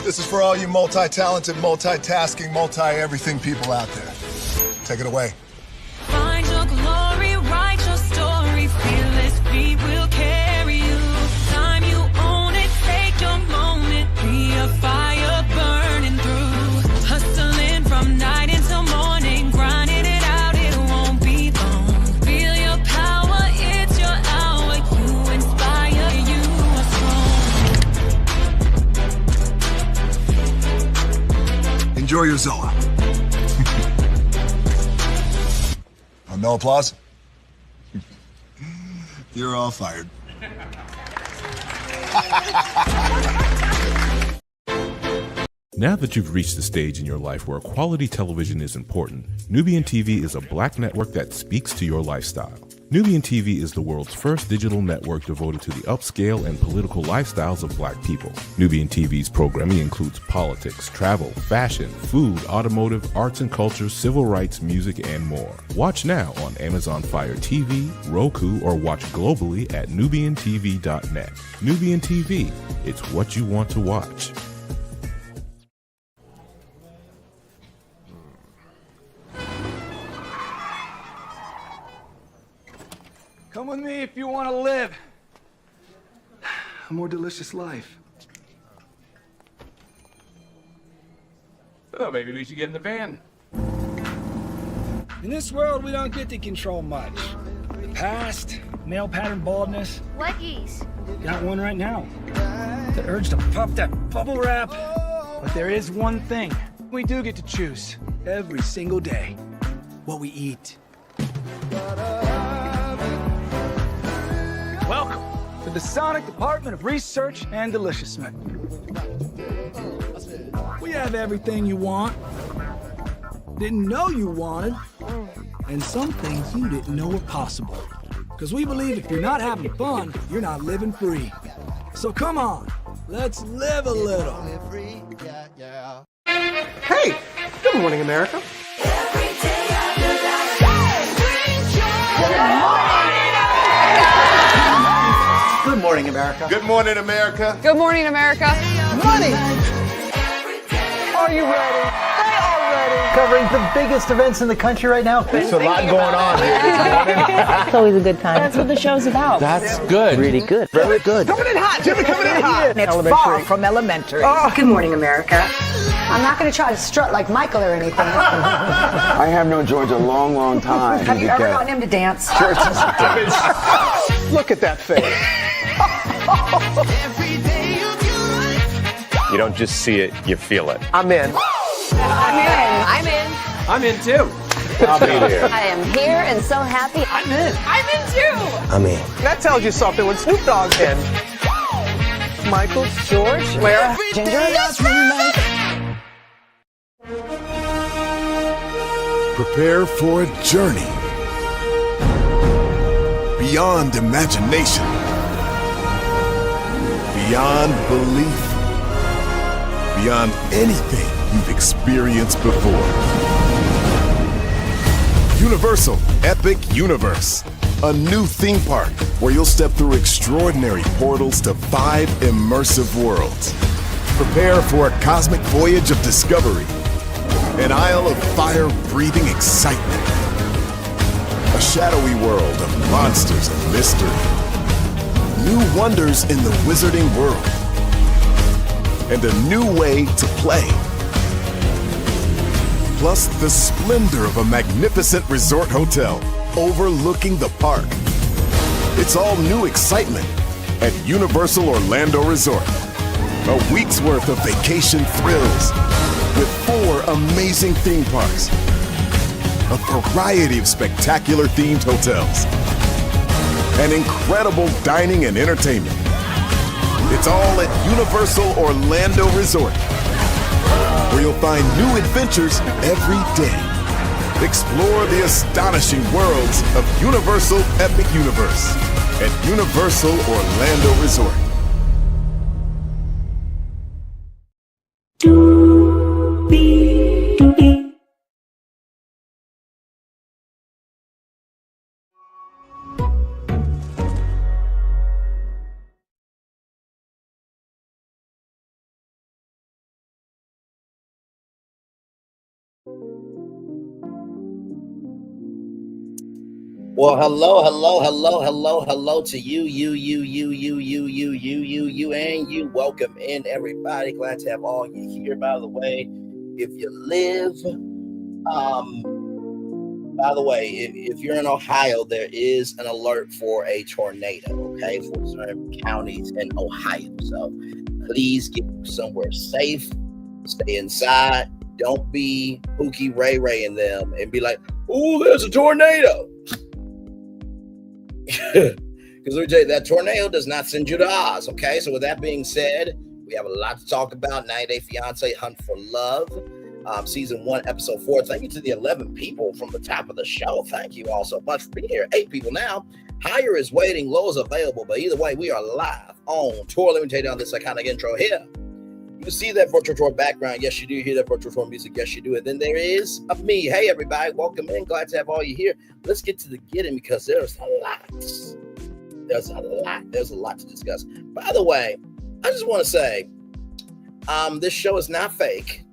This is for all you multi-talented, multitasking, multi-everything people out there. Take it away. Find your glory, write your story, fearless feet will carry you. Time you own it, take your moment, be a fire burning through. Hustling from night until morning, grinding it out, it won't be long. Feel your power, it's your hour, you inspire, you are strong. Enjoy your Zoa. No applause? You're all fired. Now that you've reached the stage in your life where quality television is important, Nubian TV is a black network that speaks to your lifestyle. Nubian TV is the world's first digital network devoted to the upscale and political lifestyles of black people. Nubian TV's programming includes politics, travel, fashion, food, automotive, arts and culture, civil rights, music, and more. Watch now on Amazon Fire TV, Roku, or watch globally at nubiantv.net. Nubian TV, it's what you want to watch. Come with me if you want to live a more delicious life. Oh, maybe we should get in the van. In this world, we don't get to control much. The past, male pattern baldness. Leggies. Got one right now. The urge to pop that bubble wrap. But there is one thing we do get to choose every single day. What we eat. Welcome to the Sonic Department of Research and Deliciousment. We have everything you want, didn't know you wanted, and some things you didn't know were possible. Because we believe if you're not having fun, you're not living free. So come on, let's live a little. Hey, good morning, America. Good morning, America. Good morning, America. Good morning, America. Money! Are you ready? They are ready. Covering the biggest events in the country right now. There's a lot going on here. It's always a good time. That's what the show's about. That's good. Really good. Very good. Coming in hot, Jimmy, coming in hot. It's far from elementary. Good morning, America. I'm not going to try to strut like Michael or anything. I have known George a long, long time. Have you ever gotten him to dance? Look at that face. You don't just see it, you feel it. I'm in. I'm in. I'm in too. I'll be there. I am here and so happy. I'm in. I'm in too. I'm in. That tells you something when Snoop Dogg's in. Michael, George, Lara, Ginger. Prepare for a journey beyond imagination, beyond belief, beyond anything you've experienced before. Universal Epic Universe, a new theme park where you'll step through extraordinary portals to 5 immersive worlds. Prepare for a cosmic voyage of discovery, an isle of fire-breathing excitement, a shadowy world of monsters and mystery, new wonders in the wizarding world, and a new way to play. Plus the splendor of a magnificent resort hotel overlooking the park. It's all new excitement at Universal Orlando Resort. A week's worth of vacation thrills with 4 amazing theme parks, a variety of spectacular themed hotels, and incredible dining and entertainment. It's all at Universal Orlando Resort, where you'll find new adventures every day. Explore the astonishing worlds of Universal Epic Universe at Universal Orlando Resort. Well, hello to you, and you. Welcome in, everybody. Glad to have all you here. By the way, if you live, by the way, if you're in Ohio, there is an alert for a tornado, okay, for certain counties in Ohio. So please get somewhere safe, stay inside. Don't be Pookie Ray Ray in them and be like, oh, there's a tornado. Because let me tell you, that tornado does not send you to Oz, okay? So with that being said, we have a lot to talk about. 90-Day Fiance, Hunt for Love, Season 1, Episode 4. Thank you to the 11 people from the top of the show. Thank you all so much for being here. 8 people now. Higher is waiting, low is available. But either way, we are live on tour. Let me take down this iconic intro here. You see that virtual tour background. Yes, you do hear that virtual tour music. Yes, you do. And then there is me. Hey, everybody. Welcome in. Glad to have all you here. Let's get to the getting because there's a lot. There's a lot to discuss. By the way, I just want to say, this show is not fake.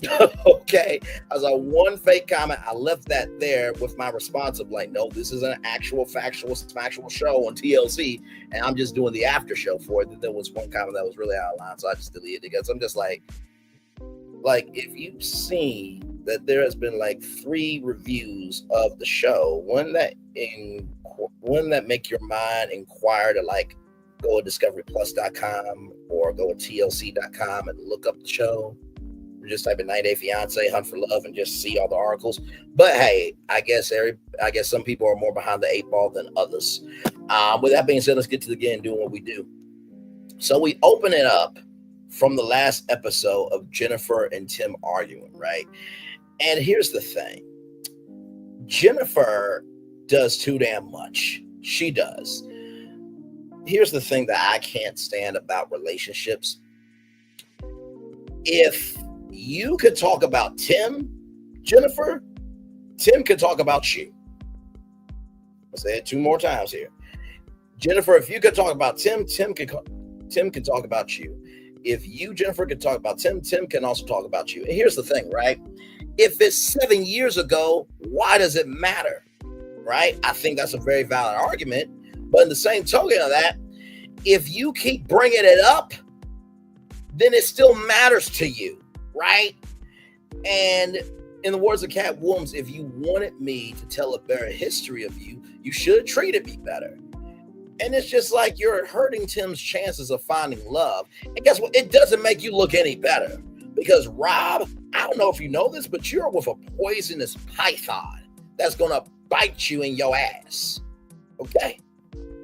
Okay. As a one fake comment, I left that there with my response of like, no, this is an actual factual show on TLC, and I'm just doing the after show for it. There was one comment that was really out of line, so I just deleted it because I'm just like if you've seen that there has been like 3 reviews of the show, one that make your mind inquire to like go to discoveryplus.com or go to tlc.com and look up the show. Just type in 90-Day Fiance, Hunt for Love, and just see all the articles. But hey, I guess some people are more behind the 8 ball than others. With that being said, let's get to the game doing what we do. So we open it up from the last episode of Jennifer and Tim arguing, right? And here's the thing. Jennifer does too damn much. She does. Here's the thing that I can't stand about relationships. If you could talk about Tim, Jennifer, Tim could talk about you. I'll say it 2 more times here. Jennifer, if you could talk about Tim, Tim can talk about you. If you, Jennifer, could talk about Tim, Tim can also talk about you. And here's the thing, right? If it's 7 years ago, why does it matter? Right? I think that's a very valid argument. But in the same token of that, if you keep bringing it up, then it still matters to you, right? And in the words of Cat Williams, if you wanted me to tell a better history of you, you should have treated me better. And it's just like you're hurting Tim's chances of finding love. And guess what? It doesn't make you look any better. Because Rob, I don't know if you know this, but you're with a poisonous python that's going to bite you in your ass. Okay?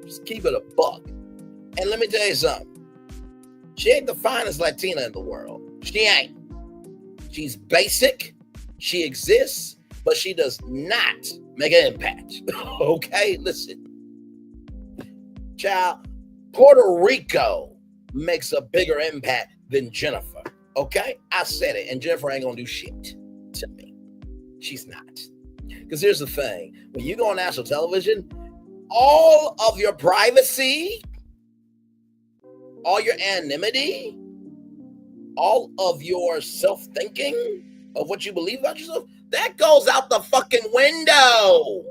Just keep it a buck. And let me tell you something. She ain't the finest Latina in the world. She ain't. She's basic. She exists, but she does not make an impact. Okay? Listen. Child, Puerto Rico makes a bigger impact than Jennifer. Okay? I said it. And Jennifer ain't going to do shit to me. She's not. Because here's the thing. When you go on national television, all of your privacy, all your anonymity, all of your self-thinking of what you believe about yourself, that goes out the fucking window.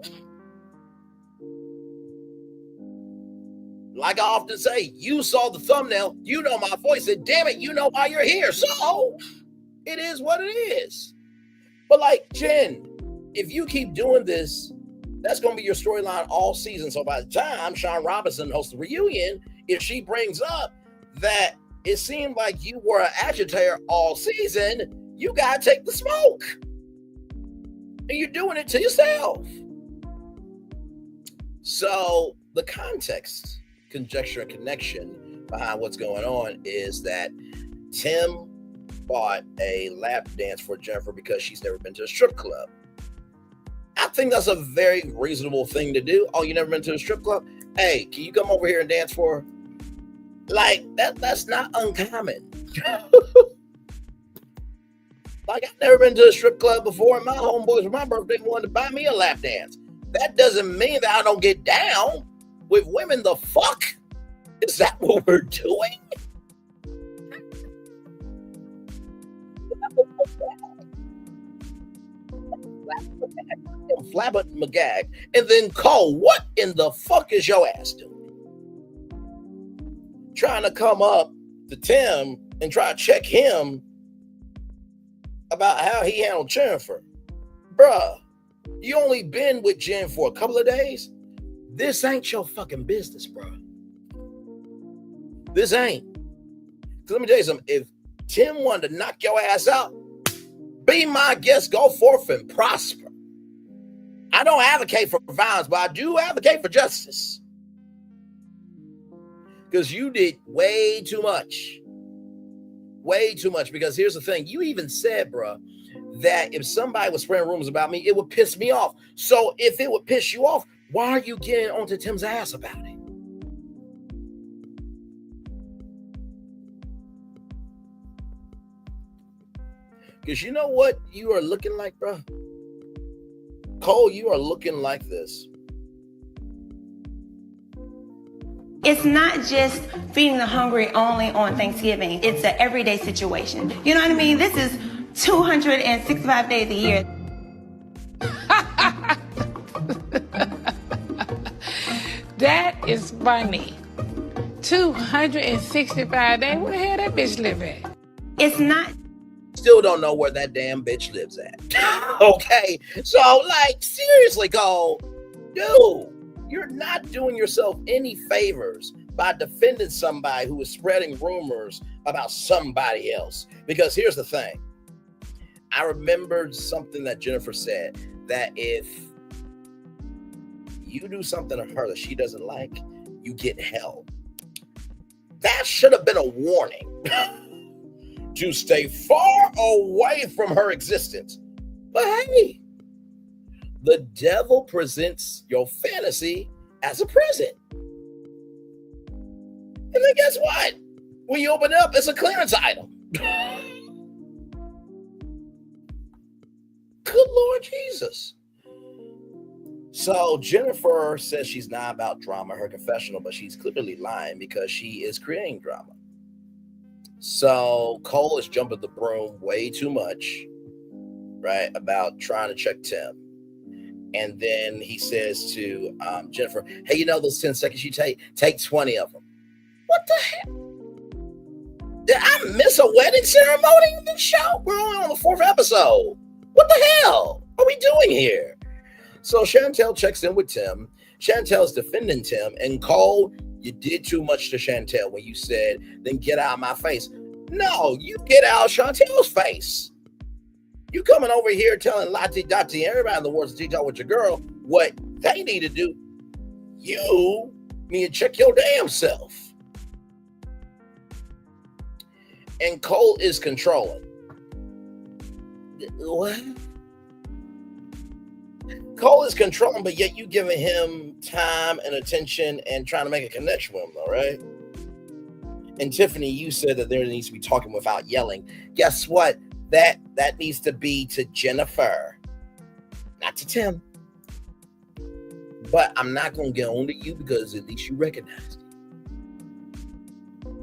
Like I often say, you saw the thumbnail, you know my voice, and damn it, you know why you're here. So it is what it is. But like, Jen, if you keep doing this, that's going to be your storyline all season. So by the time Sean Robinson hosts the reunion, if she brings up that it seemed like you were an agitator all season, you got to take the smoke. And you're doing it to yourself. So the context, conjecture, and connection behind what's going on is that Tim bought a lap dance for Jennifer because she's never been to a strip club. I think that's a very reasonable thing to do. Oh, you never been to a strip club? Hey, can you come over here and dance for her? Like, that's not uncommon. Like, I've never been to a strip club before, and my homeboys for my birthday wanted to buy me a lap dance. That doesn't mean that I don't get down with women. The fuck? Is that what we're doing? Flabber McGag. And then Cole, what in the fuck is your ass doing? Trying to come up to Tim and try to check him about how he handled Jennifer. Bruh, you only been with Jen for a couple of days. This ain't your fucking business, bruh. This ain't. So let me tell you something. If Tim wanted to knock your ass out, be my guest, go forth and prosper. I don't advocate for violence, but I do advocate for justice. Because you did way too much. Way too much. Because here's the thing. You even said, bruh, that if somebody was spreading rumors about me, it would piss me off. So if it would piss you off, why are you getting onto Tim's ass about it? Because you know what you are looking like, bro? Cole, you are looking like this. It's not just feeding the hungry only on Thanksgiving. It's an everyday situation. You know what I mean? This is 265 days a year. That is funny. 265 days? Where the hell that bitch live at? It's not. Still don't know where that damn bitch lives at. Okay? So, like, seriously, Cole, dude, you're not doing yourself any favors by defending somebody who is spreading rumors about somebody else. Because here's the thing. I remembered something that Jennifer said, that if you do something to her that she doesn't like, you get held. That should have been a warning to stay far away from her existence. But hey, the devil presents your fantasy as a present. And then guess what? When you open it up, it's a clearance item. Good Lord Jesus. So Jennifer says she's not about drama, her confessional, but she's clearly lying because she is creating drama. So Cole is jumping the broom way too much, right, about trying to check Tim. And then he says to Jennifer, hey, you know those 10 seconds you take 20 of them. What the hell? Did I miss a wedding ceremony in this show? We're only on the 4th episode. What the hell are we doing here? So Chantel checks in with Tim. Chantel's defending Tim. And Cole, you did too much to Chantel when you said, then get out of my face. No, you get out of Chantel's face. You coming over here telling Lottie Dottie, everybody in the world to talk with your girl what they need to do. You need to check your damn self. And Cole is controlling. What? Cole is controlling, but yet you giving him time and attention and trying to make a connection with him, though, right? And Tiffany, you said that there needs to be talking without yelling. Guess what? That needs to be to Jennifer, not to Tim. But I'm not going to get on to you because at least you recognize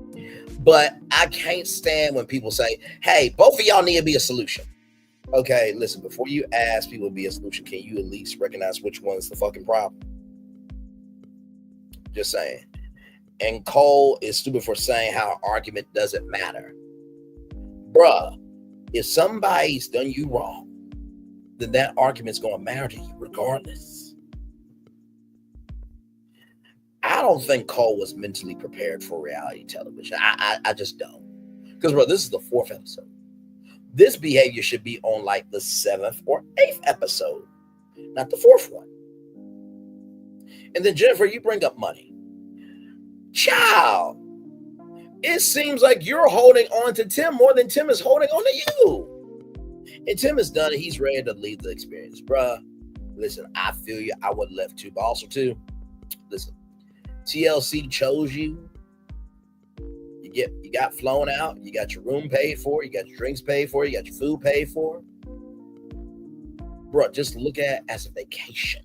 it. But I can't stand when people say, hey, both of y'all need to be a solution. Okay, listen, before you ask people to be a solution, can you at least recognize which one's the fucking problem? Just saying. And Cole is stupid for saying how an argument doesn't matter. Bruh, if somebody's done you wrong, then that argument's going to matter to you regardless. I don't think Cole was mentally prepared for reality television. I just don't. Because, bro, this is the 4th episode. This behavior should be on like the 7th or 8th episode, not the 4th one. And then, Jennifer, you bring up money. Child, it seems like you're holding on to Tim more than Tim is holding on to you. And Tim is done and he's ready to leave the experience. Bruh, listen, I feel you. I would have left too. But also, too, listen, TLC chose you. You got flown out. You got your room paid for. You got your drinks paid for. You got your food paid for. Bro, just look at it as a vacation.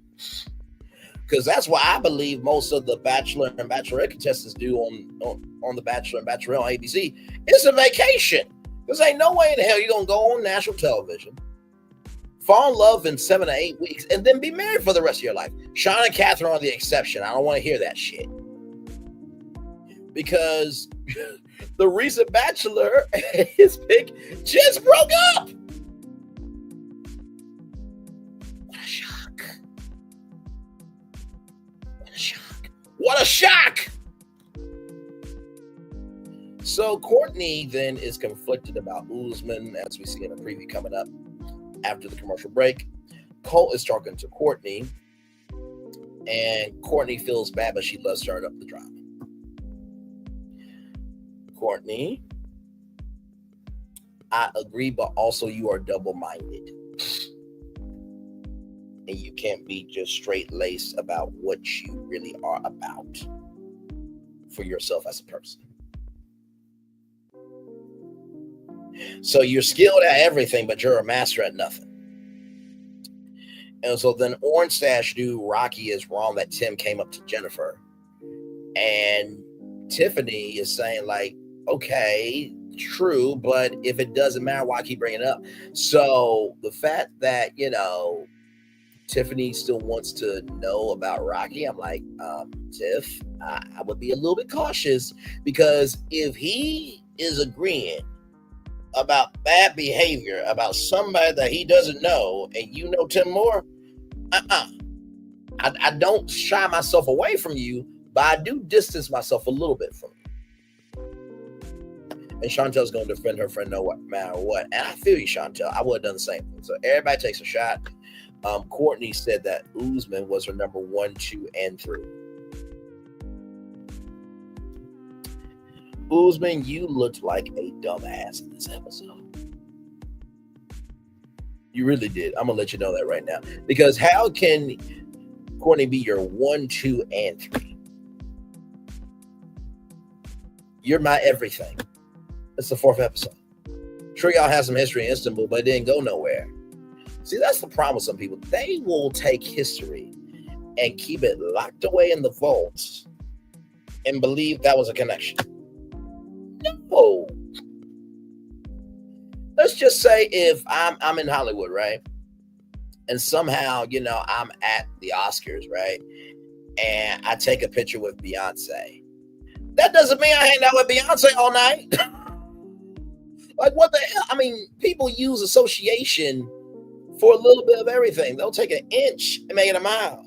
Because that's why I believe most of the Bachelor and Bachelorette contestants do on the Bachelor and Bachelorette on ABC. It's a vacation. Because ain't no way in the hell you're going to go on national television Fall in love in 7 to 8 weeks and then be married for the rest of your life. Sean and Catherine are the exception. I don't want to hear that shit. Because the recent Bachelor and his pick just broke up. What a shock. What a shock. What a shock. So Courtney then is conflicted about Uzman, as we see in a preview coming up after the commercial break. Colt is talking to Courtney, and Courtney feels bad, but she loves stirring up the drama. Courtney, I agree, but also you are double-minded. And you can't be just straight-laced about what you really are about for yourself as a person. So you're skilled at everything, but you're a master at nothing. And so then Orange Stash dude Rocky is wrong that Tim came up to Jennifer. And Tiffany is saying, like, okay, true, but if it doesn't matter, why keep bringing it up? So the fact that, you know, Tiffany still wants to know about Rocky, I'm like, Tiff, I would be a little bit cautious, because if he is agreeing about bad behavior about somebody that he doesn't know, and you know Tim Moore, I don't shy myself away from you, but I do distance myself a little bit from you. And Chantel's going to defend her friend no matter what. And I feel you, Chantel. I would have done the same thing. So everybody takes a shot. Courtney said that Uzman was her number 1, 2, and 3. Uzman, you looked like a dumbass in this episode. You really did. I'm going to let you know that right now. Because how can Courtney be your 1, 2, and 3? You're my everything. It's the 4th episode. Sure, y'all have some history in Istanbul, but it didn't go nowhere. See, that's the problem with some people. They will take history and keep it locked away in the vaults and believe that was a connection. No. Let's just say if I'm in Hollywood, right? And somehow, you know, I'm at the Oscars, right? And I take a picture with Beyonce. That doesn't mean I hang out with Beyonce all night. Like, what the hell? I mean, people use association for a little bit of everything. They'll take an inch and make it a mile.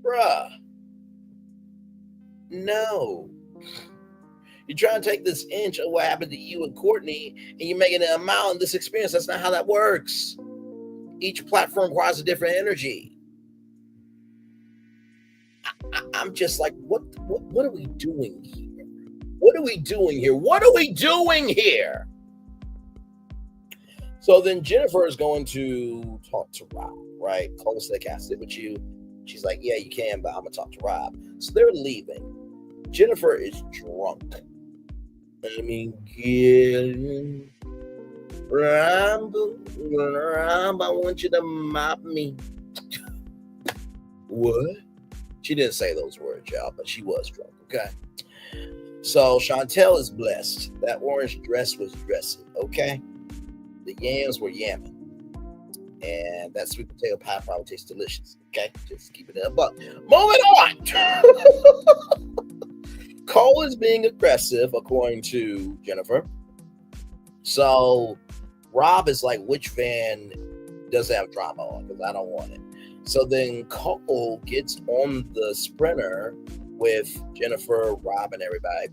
Bruh. No. You're trying to take this inch of what happened to you and Courtney, and you're making it a mile in this experience. That's not how that works. Each platform requires a different energy. I'm just like, what are we doing here? What are we doing here? What are we doing here? So then Jennifer is going to talk to Rob, right? Colt said, can I sit with you? She's like, yeah, you can, but I'm going to talk to Rob. So they're leaving. Jennifer is drunk. I mean, Rob, I want you to mop me. What? She didn't say those words, y'all, but she was drunk, okay? So Chantel is blessed. That orange dress was dressing, okay? The yams were yamming. And that sweet potato pie probably tastes delicious, okay? Just keep it in a buck. Moving on! Cole is being aggressive, according to Jennifer. So Rob is like, which van does have drama on? Because I don't want it. So then Cole gets on the Sprinter with Jennifer, Rob, and everybody.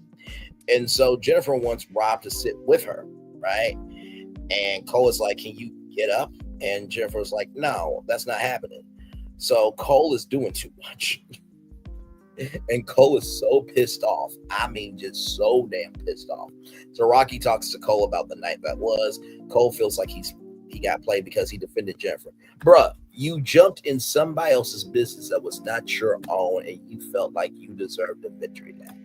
And so Jennifer wants Rob to sit with her, right? And Cole is like, can you get up? And Jennifer's like, no, that's not happening. So Cole is doing too much. And Cole is so pissed off. I mean, just so damn pissed off. So Rocky talks to Cole about the night that was. Cole feels like he got played because he defended Jennifer. Bruh, you jumped in somebody else's business that was not your own, and you felt like you deserved a victory lap.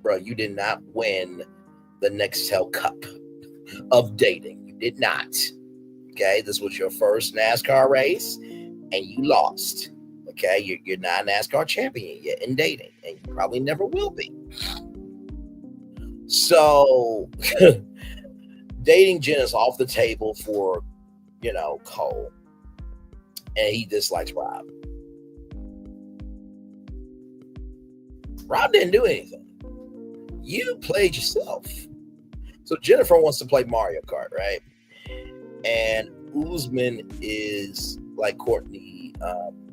Bruh, you did not win the Nextel Cup of dating. You did not. Okay, this was your first NASCAR race, and you lost. Okay, you're not a NASCAR champion yet in dating, and you probably never will be. So dating Jen is off the table for, Cole. And he dislikes Rob. Rob didn't do anything. You played yourself. So Jennifer wants to play Mario Kart, right? And Uzman is like Courtney.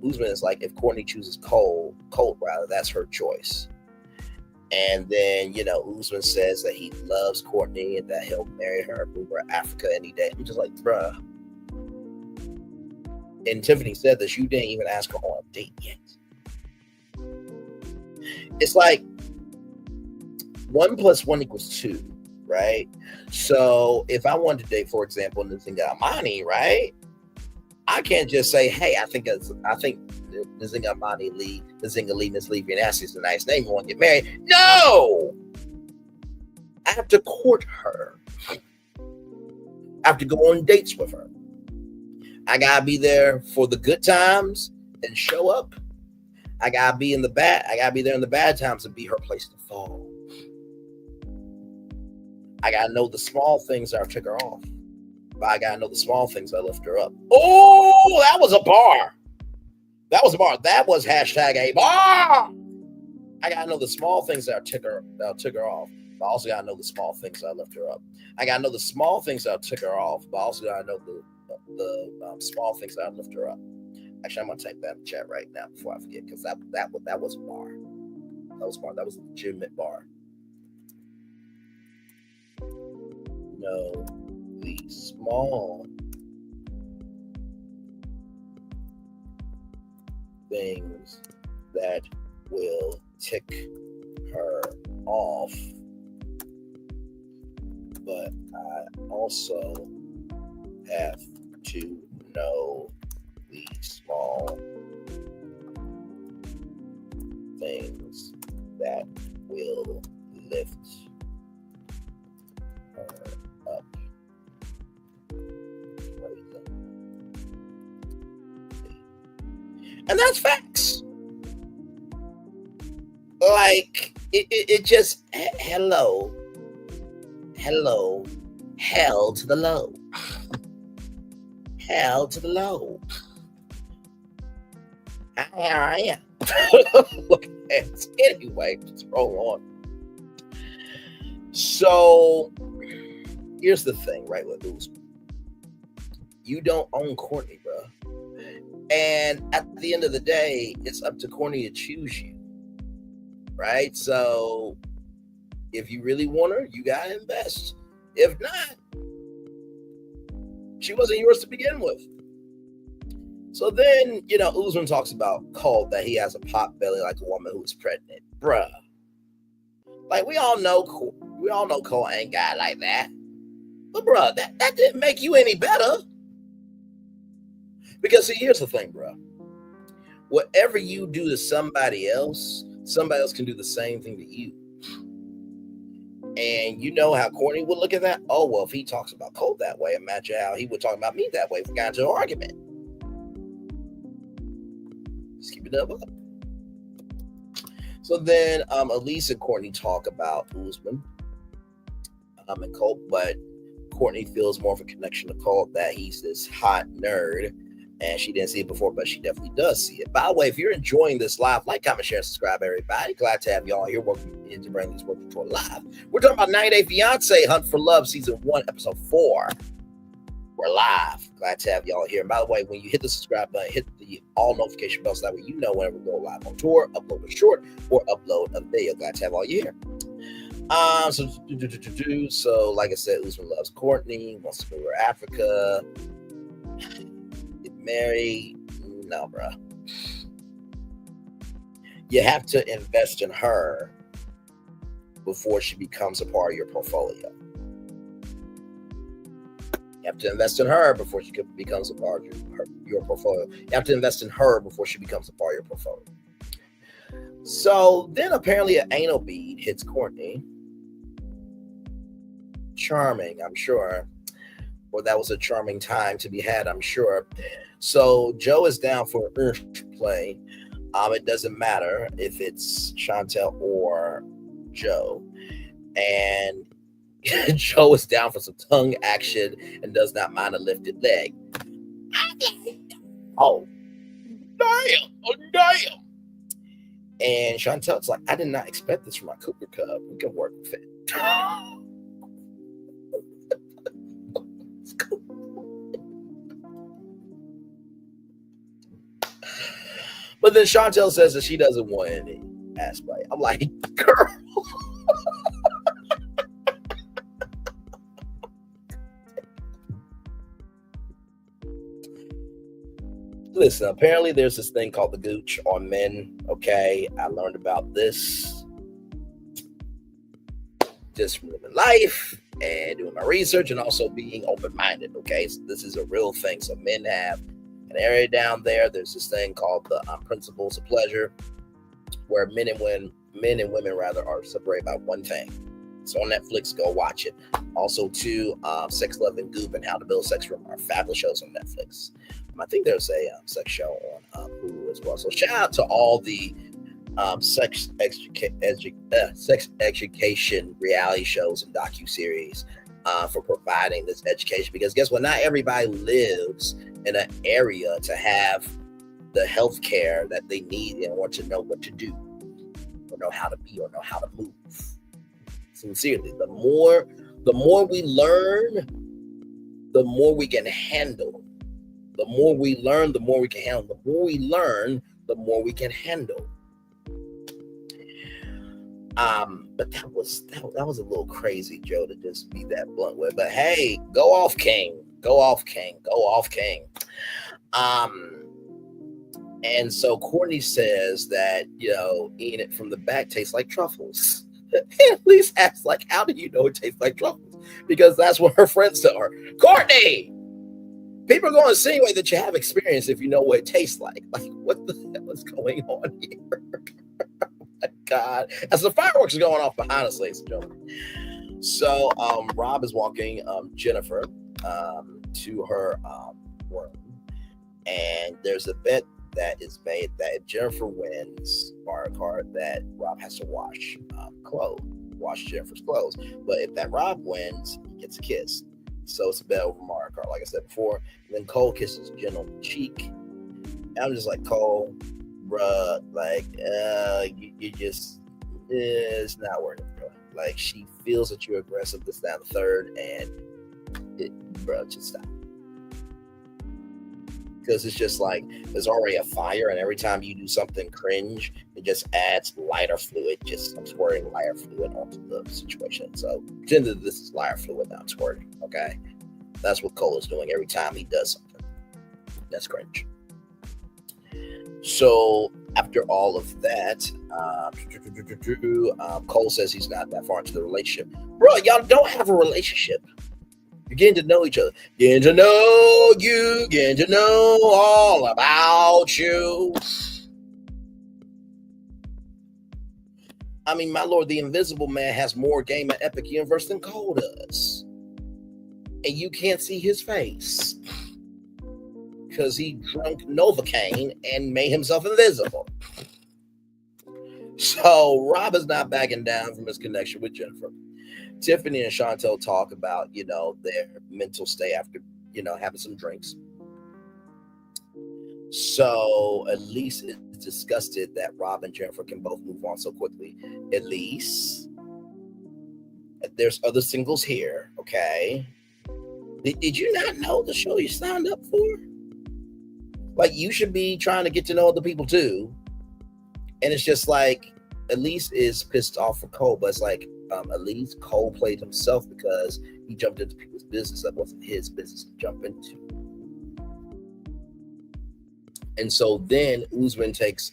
Uzman is like, if Courtney chooses Colt rather, that's her choice. And then, Uzman says that he loves Courtney and that he'll marry her, move her to Africa any day. I'm just like, bruh. And Tiffany said that you didn't even ask her on a date yet. It's like 1 + 1 = 2, right? So if I wanted to date, for example, Nzinga Amani, right? I can't just say, hey, I think Nzinga Amani Lee, Nzinga Lee, Miss Lee Nasty is a nice name. You want to get married? No! I have to court her. I have to go on dates with her. I gotta be there for the good times and show up. I gotta be there in the bad times and be her place to fall. I gotta know the small things that took her off. But I gotta know the small things that lift her up. Oh, that was a bar. That was a bar. That was #a bar. I gotta know the small things that took her off. But I also gotta know the small things that lift her up. I gotta know the small things that took her off. But I also gotta know the small things that lift her up. Actually, I'm gonna type that in the chat right now before I forget, because that was a bar. That was a bar. That was a legitimate bar. Know the small things that will tick her off, but I also have to know the small things that will lift her up. And that's facts. Like, it just, hello, hell to the low. Hell to the low. Here I am. Look at that. Anyway, let's roll on. So, here's the thing, right, with Uzman. You don't own Courtney, bro. And at the end of the day, it's up to Courtney to choose you, right? So, if you really want her, you gotta invest. If not, she wasn't yours to begin with. So then, Uzman talks about Colt, that he has a pot belly like a woman who is pregnant. Bruh. Like, we all know Colt ain't got like that. But bruh, that didn't make you any better. Because see, here's the thing, bruh. Whatever you do to somebody else can do the same thing to you. And you know how Courtney would look at that? Oh, well, if he talks about Colt that way, imagine how he would talk about me that way if we got into an argument. Just keep it up. So then Elise and Courtney talk about Uzman and Colt, but Courtney feels more of a connection to Colt, that he's this hot nerd. And she didn't see it before, but she definitely does see it. By the way, if you're enjoying this live, like, comment, share, subscribe, everybody. Glad to have y'all here working to bring these work to live. We're talking about 90 Day Fiance, Hunt for Love, Season 1, Episode 4. We're live. Glad to have y'all here. And by the way, when you hit the subscribe button, hit the all notification bells. That way you know whenever we go live on tour, upload a short, or upload a video. Glad to have all you here. So like I said, Uzman loves Courtney, wants to move to Africa. Married? No, bro. You have to invest in her before she becomes a part of your portfolio. You have to invest in her before she becomes a part of your portfolio. You have to invest in her before she becomes a part of your portfolio. So then apparently an anal bead hits Courtney. Charming, I'm sure. Or that was a charming time to be had, I'm sure. So Joe is down for play. It doesn't matter if it's Chantel or Joe. And Joe is down for some tongue action and does not mind a lifted leg. Oh, damn. And Chantel's like, I did not expect this from my Cooper Cub. We can work with it. But then Chantel says that she doesn't want any ass play. I'm like, girl. Listen, apparently there's this thing called the gooch on men. Okay, I learned about this just from living life and doing my research and also being open-minded. Okay, so this is a real thing. So men have an area down there. There's this thing called the principles of pleasure, where men and women are separated by one thing. It's on Netflix. Go watch it. Also, too, Sex, Love, and Goop and How to Build a Sex Room are fabulous shows on Netflix. I think there's a sex show on Hulu as well. So shout out to all the sex education reality shows and docuseries for providing this education. Because guess what? Not everybody lives in an area to have the health care that they need in order to know what to do, or know how to be, or know how to move. Sincerely, the more we learn, the more we can handle. The more we learn, the more we can handle. The more we learn, the more we can handle. But that was a little crazy, Joe, to just be that blunt with. But hey, go off, King. Go off, King. Go off, King. And so Courtney says that, eating it from the back tastes like truffles. At least asks, like, how do you know it tastes like truffles? Because that's what her friends tell her. Courtney! People are going to insinuate that you have experience if you know what it tastes like. Like, what the hell is going on here? Oh my God. As the fireworks are going off behind us, ladies and gentlemen. So, Rob is walking Jennifer to her room. And there's a bet that is made that if Jennifer wins Mario Kart, that Rob has to wash Jennifer's clothes. But if that Rob wins, he gets a kiss. So it's a bet over Mario Kart, like I said before. And then Cole kisses Jen on the cheek. And I'm just like, Cole, bruh, like, you just, it's not worth it, bro. Like, she feels that you're aggressive, this, that, and the third, and bro, just stop. Because it's just like, there's already a fire, and every time you do something cringe, it just adds lighter fluid. I'm squirting lighter fluid onto the situation. So pretend that this is lighter fluid, not squirting, okay? That's what Cole is doing every time he does something. That's cringe. So after all of that, Cole says he's not that far into the relationship. Bro, y'all don't have a relationship. You're getting to know each other. Getting to know you. Getting to know all about you. I mean, my lord, the Invisible Man has more game at Epic Universe than Cole does. And you can't see his face. Because he drank Novocaine and made himself invisible. So, Rob is not backing down from his connection with Jennifer. Tiffany and Chantel talk about, their mental state after, having some drinks. So Elise is disgusted that Rob and Jennifer can both move on so quickly. Elise, there's other singles here, okay? Did you not know the show you signed up for? Like, you should be trying to get to know other people too. And it's just like, Elise is pissed off for Cole, but it's like, at least Cole played himself because he jumped into people's business that wasn't his business to jump into. And so then Uzman takes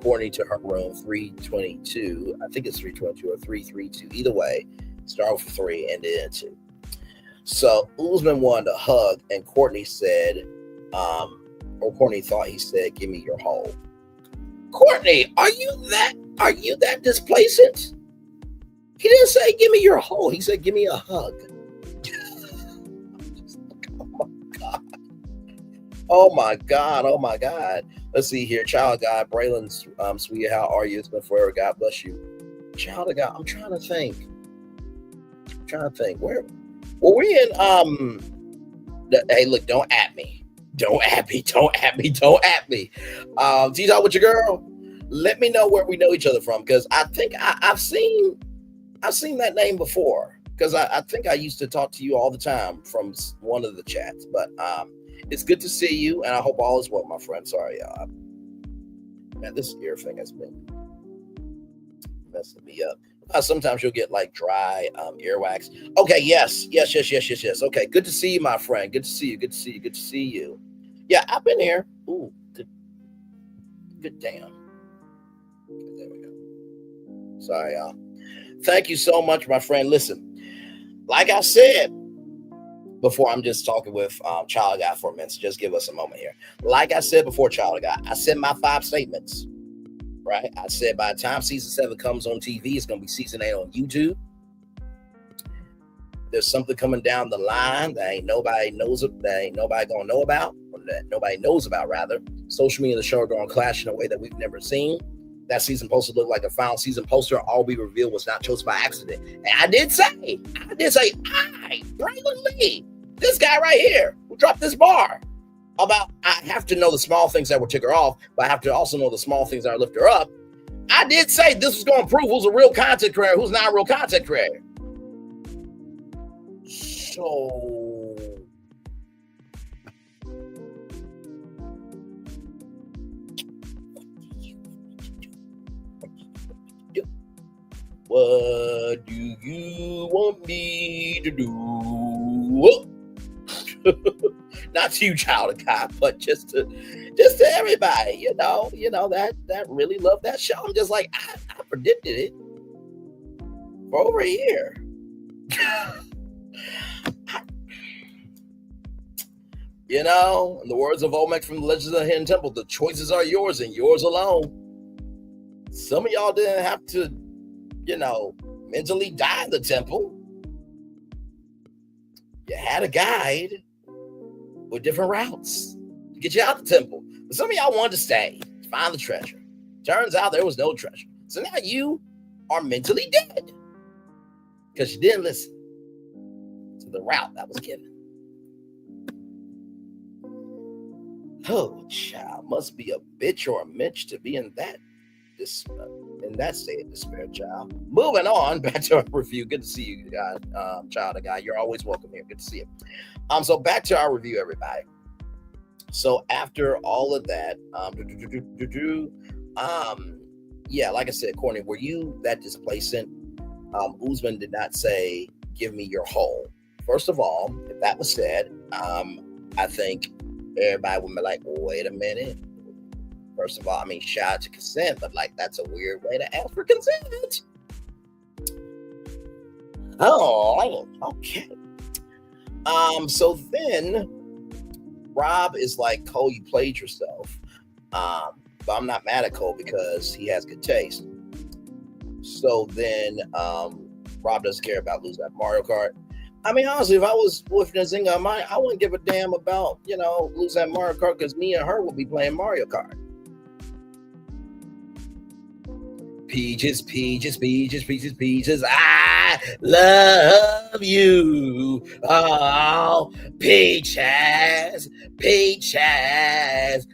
Courtney to her room, 322. I think it's 322 or 332. Either way, start with 3 and then 2. So Uzman wanted a hug, and Courtney said, Courtney thought he said, "Give me your hole." Courtney, are you that displacent? He didn't say, "Give me your hole." He said, "Give me a hug." Oh my God. Let's see here. Child of God, Braylon's sweetie, how are you? It's been forever. God bless you. Child of God, I'm trying to think. I'm trying to think. Where? Well, we're in. Hey, look! Don't at me. Don't at me. Don't at me. Don't at me. T-Talk with your girl. Let me know where we know each other from, because I think I've seen that name before. Because I think I used to talk to you all the time from one of the chats. But it's good to see you, and I hope all is well, my friend. Sorry, man, this ear thing has been messing me up. Sometimes you'll get like dry earwax. Okay, yes. Okay, good to see you, my friend. Good to see you. Yeah, I've been here. Ooh, good damn. Okay, there we go. Sorry, y'all. Thank you so much, my friend. Listen, like I said before, I'm just talking with Child Guy for a minute. So just give us a moment here. Like I said before, Child Guy, I said my 5 statements. Right, I said by the time season 7 comes on TV, it's gonna be season 8 on YouTube. There's something coming down the line that ain't nobody gonna know about, or that nobody knows about rather. Social media and the show are gonna clash in a way that we've never seen. That season poster looked like a final season poster. All we revealed was not chosen by accident. And I did say, Braylon Lee, this guy right here who dropped this bar. About I have to know the small things that will tick her off, but I have to also know the small things that will lift her up. I did say this was going to prove who's a real content creator, who's not a real content creator. So what do you want me to do? Not to you, Child of God, but just to everybody, you know that really love that show. I'm just like, I predicted it for over a year. You know, in the words of Olmec from the Legends of the Hidden Temple, the choices are yours and yours alone. Some of y'all didn't have to, mentally die in the temple. You had a guide with different routes to get you out the temple. But some of y'all wanted to stay, to find the treasure. Turns out there was no treasure. So now you are mentally dead because you didn't listen to the route that was given. Oh, child, must be a bitch or a mitch to be in that state of despair, child. Moving on, back to our review. Good to see you, Child of God. You're always welcome here. Good to see you. So back to our review, everybody. So after all of that, yeah, like I said, Courtney, were you that displacent? Uzman did not say, "Give me your whole." First of all, if that was said, I think everybody would be like, "Wait a minute." First of all, I mean, shout out to consent, but like, that's a weird way to ask for consent. Oh, okay. So then Rob is like, "Cole, you played yourself." But I'm not mad at Cole because he has good taste. So then Rob doesn't care about losing that Mario Kart. I mean, honestly, if I was with Nzinga, I wouldn't give a damn about, losing that Mario Kart because me and her would be playing Mario Kart. Peaches, peaches, peaches, peaches, peaches, I love you. Oh, peaches, peaches.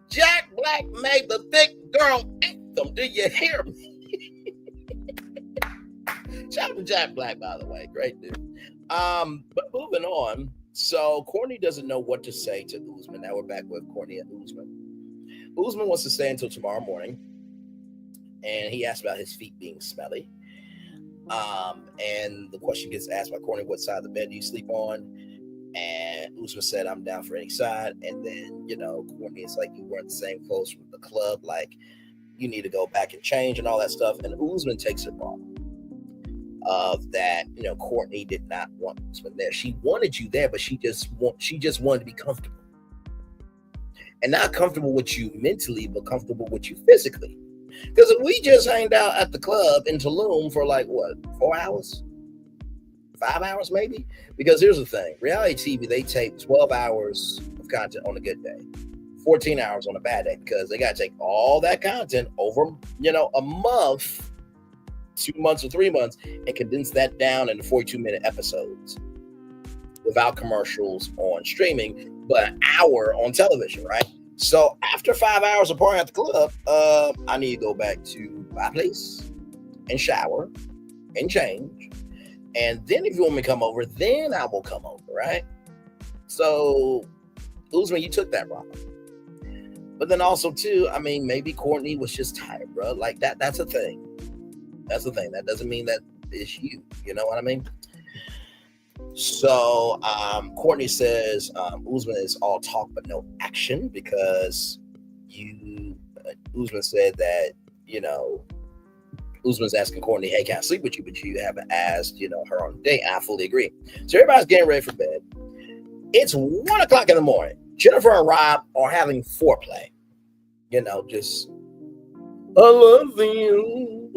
Jack Black made the thick girl anthem. Do you hear me? Shout out to Jack Black, by the way. Great dude. But moving on. So Courtney doesn't know what to say to Uzman. Now we're back with Courtney and Uzman. Uzman wants to stay until tomorrow morning, and he asked about his feet being smelly. And the question gets asked by Courtney, "What side of the bed do you sleep on?" And Uzman said, "I'm down for any side." And then, Courtney is like, "You weren't the same clothes from the club. Like, you need to go back and change," and all that stuff. And Uzman takes it wrong. Of that, Courtney did not want Uzman there. She wanted you there, but she just wanted to be comfortable. And not comfortable with you mentally, but comfortable with you physically. Because if we just hanged out at the club in Tulum for 4 hours? 5 hours maybe? Because here's the thing. Reality TV, they tape 12 hours of content on a good day. 14 hours on a bad day. Because they got to take all that content over, a month 2 months or 3 months and condense that down into 42-minute episodes without commercials on streaming, but an hour on television, right? So after 5 hours of partying at the club, I need to go back to my place and shower and change. And then if you want me to come over, then I will come over, right? So, Uzman, you took that wrong. But then also, too, I mean, maybe Courtney was just tired, bro. Like, that's a thing. That's the thing. That doesn't mean that it's you. You know what I mean? So, Courtney says Uzman is all talk but no action because Uzman said that, you know, Uzman's asking Courtney, hey, can I sleep with you? But you haven't asked, you know, her on a date. I fully agree. So everybody's getting ready for bed. It's 1 o'clock in the morning. Jennifer and Rob are having foreplay. You know, just, I love you.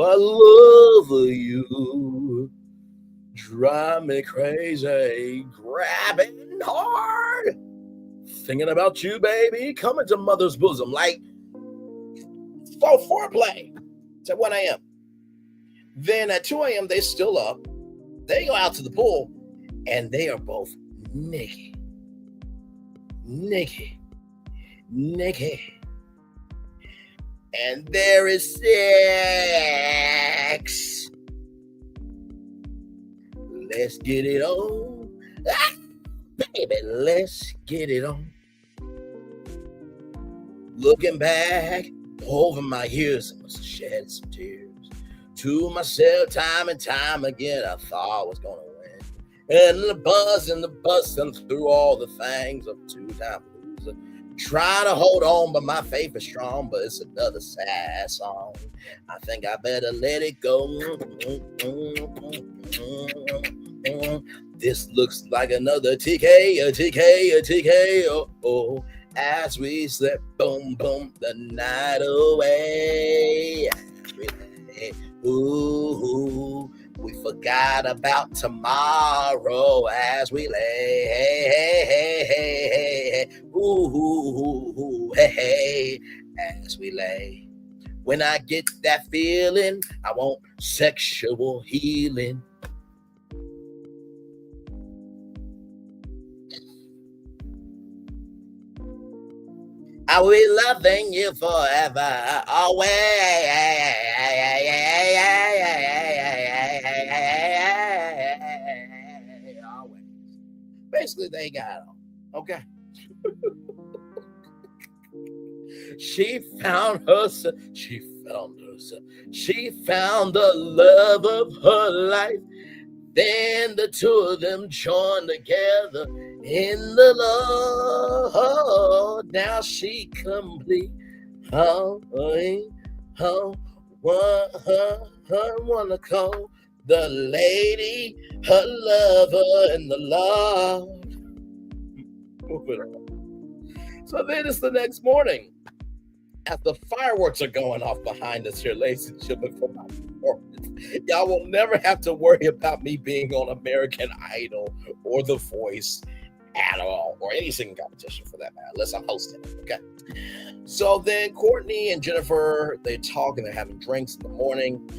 I love you. Drive me crazy. Grabbing hard. Thinking about you, baby. Coming to mother's bosom. Like, so foreplay. It's at 1 a.m. Then at 2 a.m., they're still up. They go out to the pool, and they are both naked. And there is sex. Let's get it on. Ah, baby, let's get it on. Looking back over my years, I must have shed some tears. To myself, time and time again, I thought I was going to win. And the buzzing through all the things of two-time loser. Trying to hold on, but my faith is strong, but it's another sad song. I think I better let it go. This looks like another TKO. As we slept, boom, boom, the night away. Ooh, we forgot about tomorrow as we lay. Ooh, hey, as we lay. When I get that feeling, I want sexual healing. I will be loving you forever, always. Basically, they got them. Okay. She found herself. She found the love of her life. Then the two of them joined together in the Lord. Now she complete. Wanna call the lady her lover in the Lord. So then it's the next morning. As the fireworks are going off behind us here, ladies and gentlemen, for my performance, y'all will never have to worry about me being on American Idol or The Voice at all, or any singing competition for that matter, unless I'm hosting it, okay? So then Courtney and Jennifer, they're talking, they're having drinks in the morning.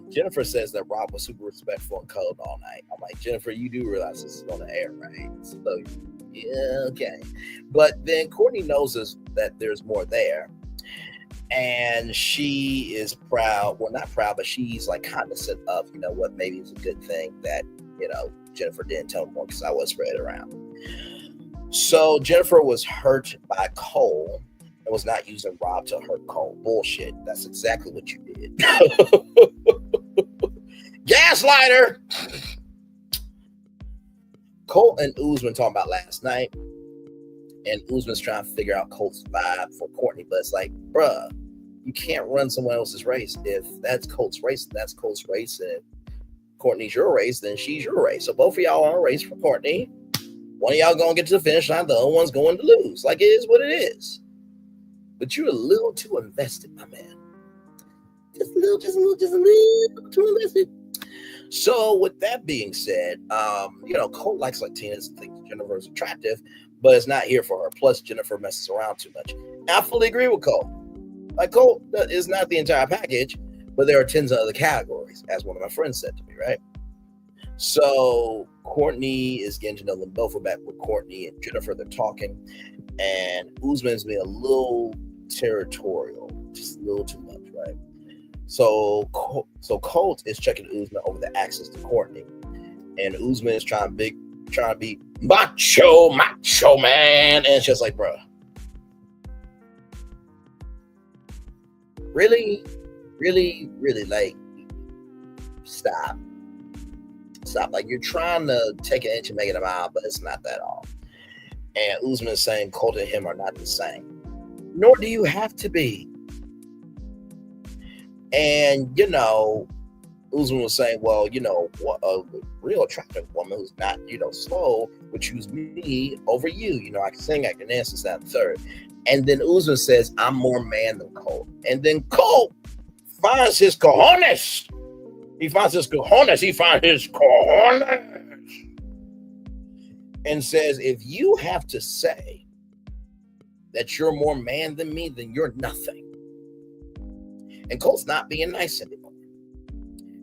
Jennifer says that Rob was super respectful and cold all night. I'm like, Jennifer, you do realize this is on the air, right? So, yeah, okay. But then Courtney knows that there's more there. And she is proud. Well, not proud, but she's like cognizant of, you know what, maybe it's a good thing that, you know, Jennifer didn't tell more because I was spread around. So Jennifer was hurt by Colt and was not using Rob to hurt Colt. Bullshit. That's exactly what you did. Gaslighter! Colt and Uzman talking about last night, and Uzman's trying to figure out Colt's vibe for Courtney, but it's like, bruh, you can't run someone else's race. If that's Colt's race, that's Colt's race, and if Courtney's your race, then she's your race. So both of y'all are on a race for Courtney. One of y'all gonna get to the finish line, the other one's going to lose. Like, it is what it is. But you're a little too invested, my man. Just a little too invested. So with that being said, you know, Colt likes Latinas and thinks Jennifer is attractive, but it's not here for her. Plus, Jennifer messes around too much. I fully agree with Colt. Like, Colt is not the entire package, But there are 10 other categories, as one of my friends said to me, right? So Courtney is getting to know them both. We're back with Courtney and Jennifer. They're talking, and Uzman's being a little territorial, just a little too much, right? So Colt is checking Uzman over the access to Courtney, and Uzman is trying to be macho man, and it's just like, bro, really, like, stop. Like, you're trying to take an inch and make it a mile, but it's not that all. And Uzman is saying Colt and him are not the same, nor do you have to be. And, Uzman was saying, well, a real attractive woman who's not, slow would choose me over you. I can sing, I can dance, this, that, and third. And then Uzman says, I'm more man than Colt. And then Colt finds his cojones. He finds his cojones. And says, if you have to say that you're more man than me, then you're nothing. And Colt's not being nice anymore.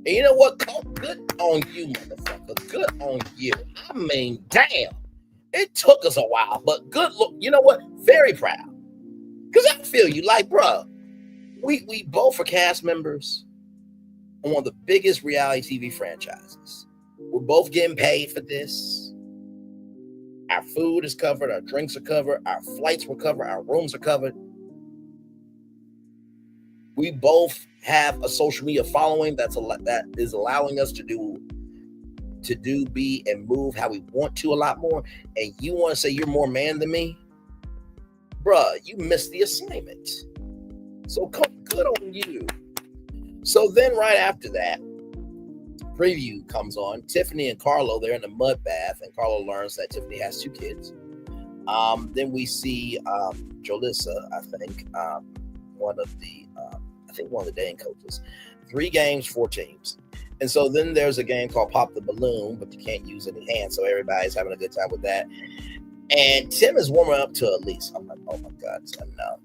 And you know what, Colt? Good on you, motherfucker. Good on you. I mean, damn. It took us a while, but good look. You know what? Very proud. Because I feel you. Like, bro, we both are cast members on one of the biggest reality TV franchises. We're both getting paid for this. Our food is covered. Our drinks are covered. Our flights were covered. Our rooms are covered. We both have a social media following that is allowing us to be, and move how we want to a lot more. And you want to say you're more man than me? Bruh, you missed the assignment. So good on you. So then right after that, preview comes on. Tiffany and Carlo, they're in the mud bath, and Carlo learns that Tiffany has 2 kids. Then we see Jolissa, I think one of the dating coaches. 3 games, 4 teams. And so then there's a game called Pop the Balloon, but you can't use any hands, so everybody's having a good time with that. And Tim is warming up to Elise. I'm like, oh my God, Tim, no.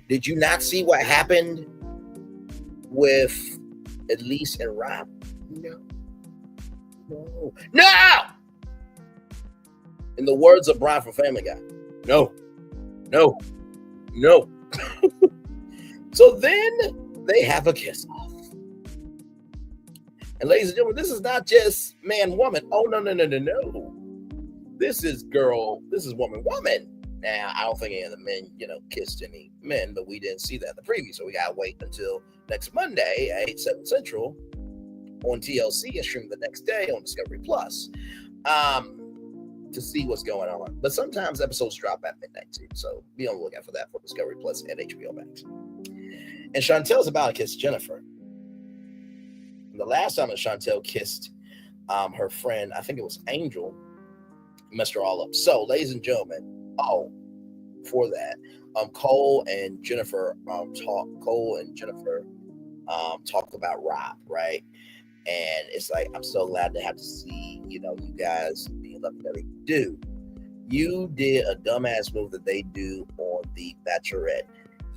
Did you not see what happened with Elise and Rob? No. In the words of Brian from Family Guy, no. So then they have a kiss off. And ladies and gentlemen, this is not just man-woman. Oh, no. This is woman. Now, I don't think any of the men, kissed any men, but we didn't see that in the preview. So we got to wait until next Monday at 8, 7 Central on TLC and stream the next day on Discovery Plus to see what's going on. But sometimes episodes drop at midnight too. So be on the lookout for that for Discovery Plus and HBO Max. And Chantel's about to kiss Jennifer. And the last time that Chantel kissed her friend, I think it was Angel, messed her all up. So, ladies and gentlemen, for that, Cole and Jennifer talked about Rob, right? And it's like, I'm so glad to have to see, you guys being loving that you do. You did a dumbass move that they do on The Bachelorette.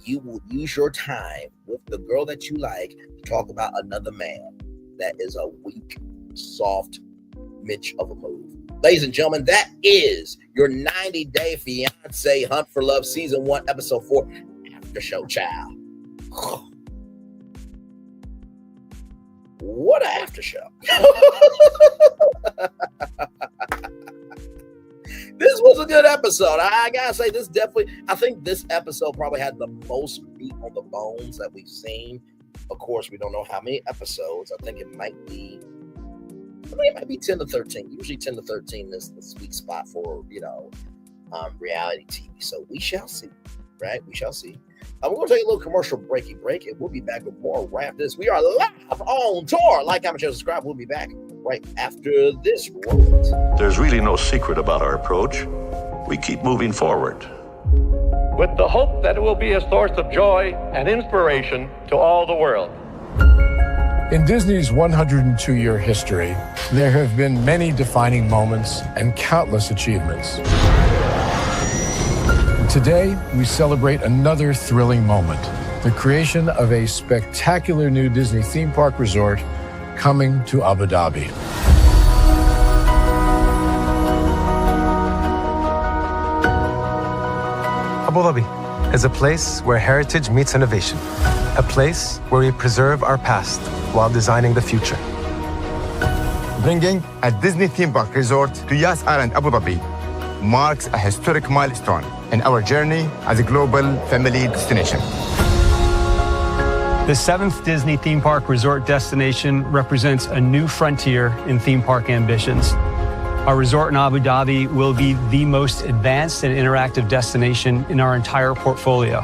You will use your time with the girl that you like to talk about another man. That is a weak, soft Mitch of a move. Ladies and gentlemen, that is your 90-day Fiance Hunt for Love Season 1, Episode 4 after show, child. What an after show. This was a good episode. I gotta say, I think this episode probably had the most meat on the bones that we've seen. Of course, we don't know how many episodes. I think it might be 10 to 13. Usually 10 to 13 is the sweet spot for, reality TV. So we shall see, right? We shall see. We're going to take a little commercial break, and we'll be back with more right after this. We are live on tour. Like, comment, share, subscribe. We'll be back right after this. There's really no secret about our approach. We keep moving forward, with the hope that it will be a source of joy and inspiration to all the world. In Disney's 102-year history, there have been many defining moments and countless achievements. Today, we celebrate another thrilling moment the creation of a spectacular new Disney theme park resort coming to Abu Dhabi. Abu Dhabi is a place where heritage meets innovation, a place where we preserve our past while designing the future. Bringing a Disney theme park resort to Yas Island, Abu Dhabi marks a historic milestone in our journey as a global family destination. The 7th Disney theme park resort destination represents a new frontier in theme park ambitions. Our resort in Abu Dhabi will be the most advanced and interactive destination in our entire portfolio.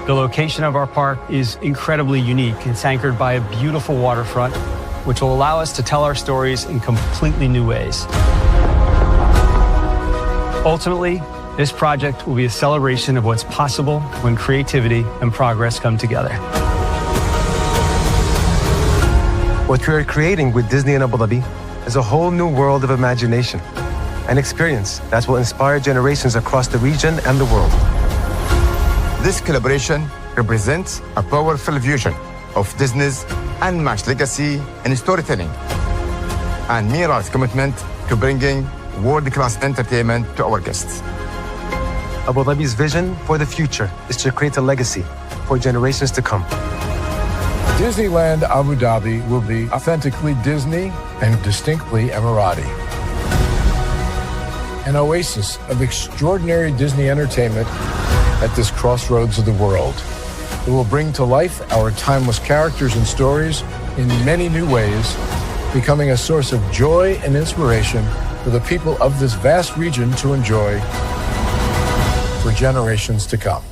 The location of our park is incredibly unique. It's anchored by a beautiful waterfront, which will allow us to tell our stories in completely new ways. Ultimately, this project will be a celebration of what's possible when creativity and progress come together. What we are creating with Disney in Abu Dhabi is a whole new world of imagination, an experience that will inspire generations across the region and the world. This collaboration represents a powerful fusion of Disney's unmatched legacy in storytelling and Mira's commitment to bringing world-class entertainment to our guests. Abu Dhabi's vision for the future is to create a legacy for generations to come. Disneyland Abu Dhabi will be authentically Disney and distinctly Emirati. An oasis of extraordinary Disney entertainment at this crossroads of the world. It will bring to life our timeless characters and stories in many new ways, becoming a source of joy and inspiration for the people of this vast region to enjoy for generations to come.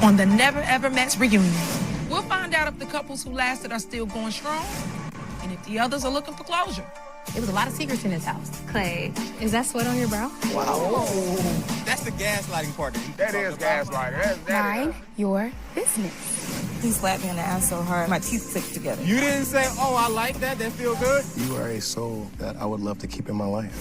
On the Never Ever Match reunion, we'll find out if the couples who lasted are still going strong and if the others are looking for closure. There was a lot of secrets in this house. Clay, is that sweat on your brow? Wow. That's the gaslighting part. That is gaslighting. Mind your business. He slapped me in the ass so hard, my teeth clicked together. You didn't say, oh, I like that. That feel good? You are a soul that I would love to keep in my life.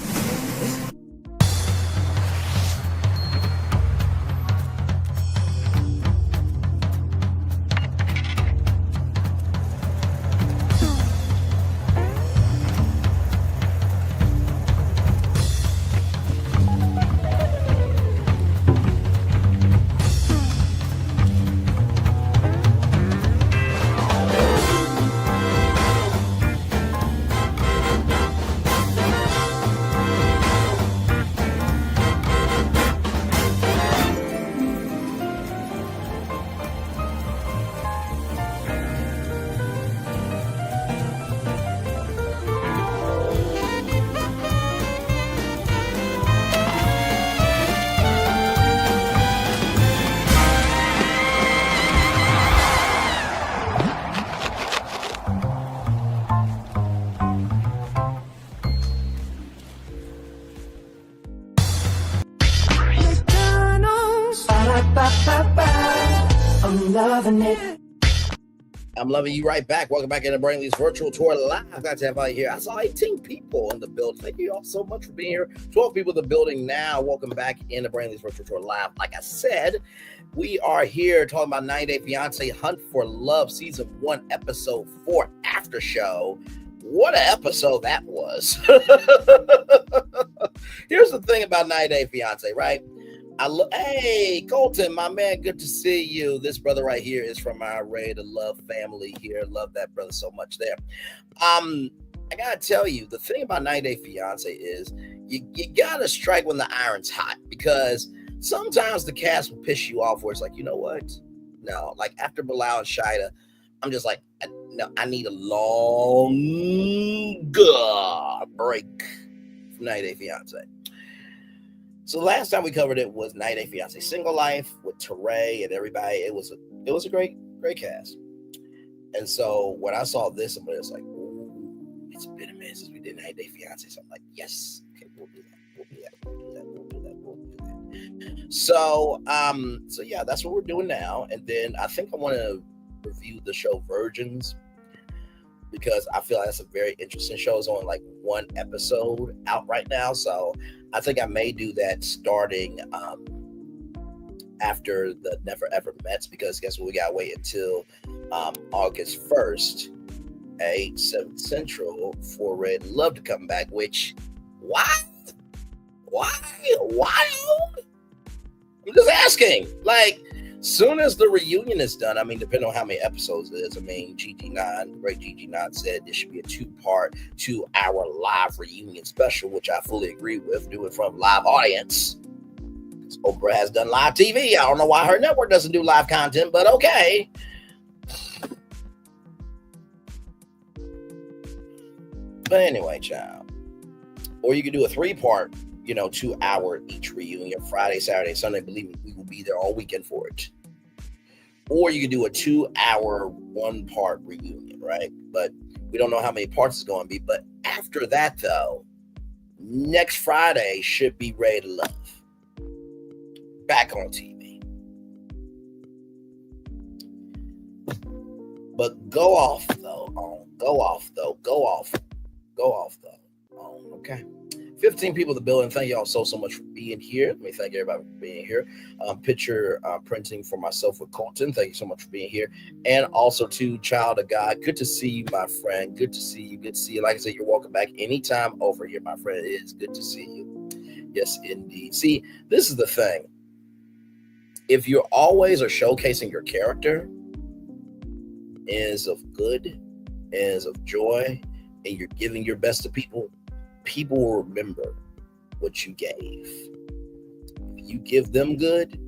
I'm loving you right back. Welcome back into Brainley's virtual tour live. Glad to have you here. I saw 18 people in the building. Thank you all so much for being here. 12 people in the building now. Welcome back into Brainley's virtual tour live. Like I said, we are here talking about 90 Day Fiance Hunt for Love Season 1, Episode 4 After Show. What an episode that was. Here's the thing about 90 Day Fiance, right? Hey, Colton, my man, good to see you. This brother right here is from our Ready to Love family here. Love that brother so much there. I gotta tell you, the thing about 90 Day Fiance is you gotta strike when the iron's hot, because sometimes the cast will piss you off where it's like, you know what? No, like after Bilal and Shida, I'm just like, no, I need a long break from 90 Day Fiance. So the last time we covered it was 90 Day Fiance Single Life with Teray and everybody. It was a great cast. And so when I saw this, I'm just like, ooh, it's been a minute since we did 90 Day Fiance. So I'm like, yes, okay, we'll do that. So yeah, that's what we're doing now. And then I think I want to review the show Virgins, because I feel like that's a very interesting show. It's only like one episode out right now. So I think I may do that starting after the Never Ever Mets, because guess what? We got to wait until August 1st at 8/7 Central for Red Love to come back, which, why? I'm just asking. Like, soon as the reunion is done, I mean, depending on how many episodes it is, I mean, GG9, the great GG9 said this should be a 2-part, 2-hour live reunion special, which I fully agree with, do it from live audience. Because Oprah has done live TV. I don't know why her network doesn't do live content, but okay. But anyway, child. Or you could do a 3-part, 2-hour each reunion, Friday, Saturday, Sunday. Believe me, we will be there all weekend for it. Or you could do a 2-hour, 1-part reunion, right? But we don't know how many parts it's going to be. But after that, though, next Friday should be Ready to Love. Back on TV. But go off, though. Okay. 15 people in the building. Thank y'all so much for being here. Let me thank everybody for being here. Picture printing for myself with Colton. Thank you so much for being here. And also to Child of God. Good to see you, my friend. Good to see you. Good to see you. Like I said, you're welcome back anytime over here, my friend. It is good to see you. Yes, indeed. See, this is the thing. If you're always showcasing your character is of good, is of joy, and you're giving your best to people, people will remember what you gave. If you give them good,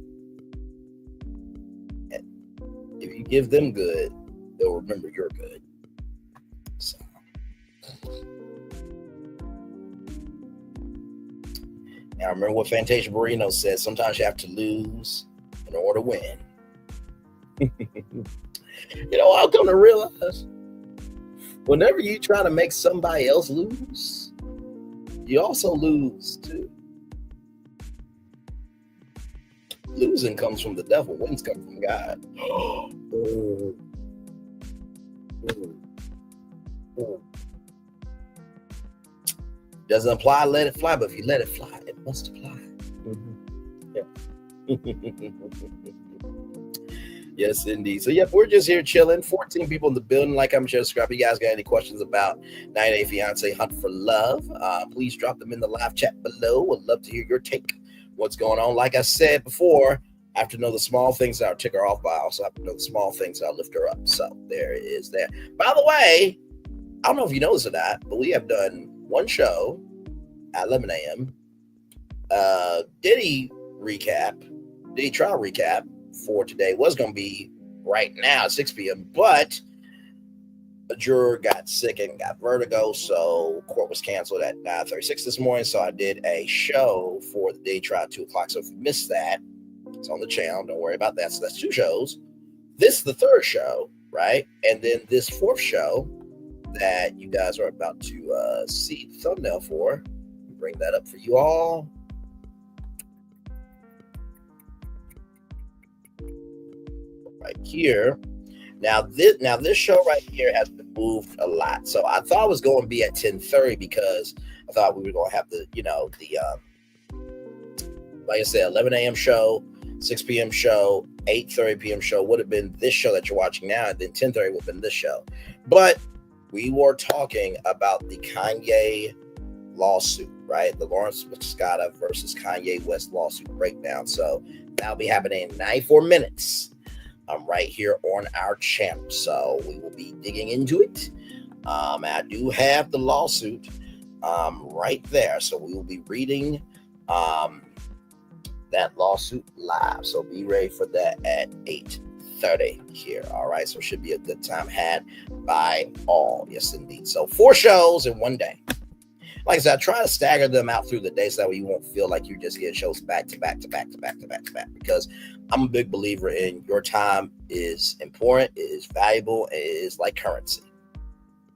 they'll remember you're good. So. Now remember what Fantasia Barrino said, sometimes you have to lose in order to win. I've come to realize whenever you try to make somebody else lose, you also lose too. Losing comes from the devil. Wins come from God. Doesn't apply, let it fly. But if you let it fly, it must apply. Yeah. Yes, indeed. So, we're just here chilling. 14 people in the building. Like I'm sure, Scrap, you guys got any questions about 90 Day Fiance Hunt for Love? Please drop them in the live chat below. Would love to hear your take. What's going on? Like I said before, I have to know the small things that I'll tick her off, but I also have to know the small things that I'll lift her up. So, there it is there. By the way, I don't know if you know this or not, but we have done one show at 11 a.m. Diddy trial recap for today was going to be right now at 6 p.m. But a juror got sick and got vertigo, so court was canceled at 9:36 this morning. So I did a show for the day trial at 2 o'clock. So if you missed that, it's on the channel. Don't worry about that. So that's 2 shows. This is the 3rd show, right? And then this 4th show that you guys are about to see the thumbnail for. Bring that up for you all. Right here. Now this show right here has been moved a lot. So I thought it was going to be at 10:30 because I thought we were going to have the like I said, 11 a.m. show, 6 p.m. show, 8:30 p.m. show would have been this show that you're watching now, and then 10:30 would have been this show. But we were talking about the Kanye lawsuit, right? The Lawrence Scott versus Kanye West lawsuit breakdown. So that'll be happening in 94 minutes. Right here on our channel. So we will be digging into it. I do have the lawsuit right there. So we will be reading that lawsuit live. So be ready for that at 8:30 here. All right. So it should be a good time had by all. Yes, indeed. So 4 shows in one day. Like I said, I try to stagger them out through the day so that way you won't feel like you just get shows back to back to back to back to back to back. Because I'm a big believer in your time is important, it is valuable, it is like currency.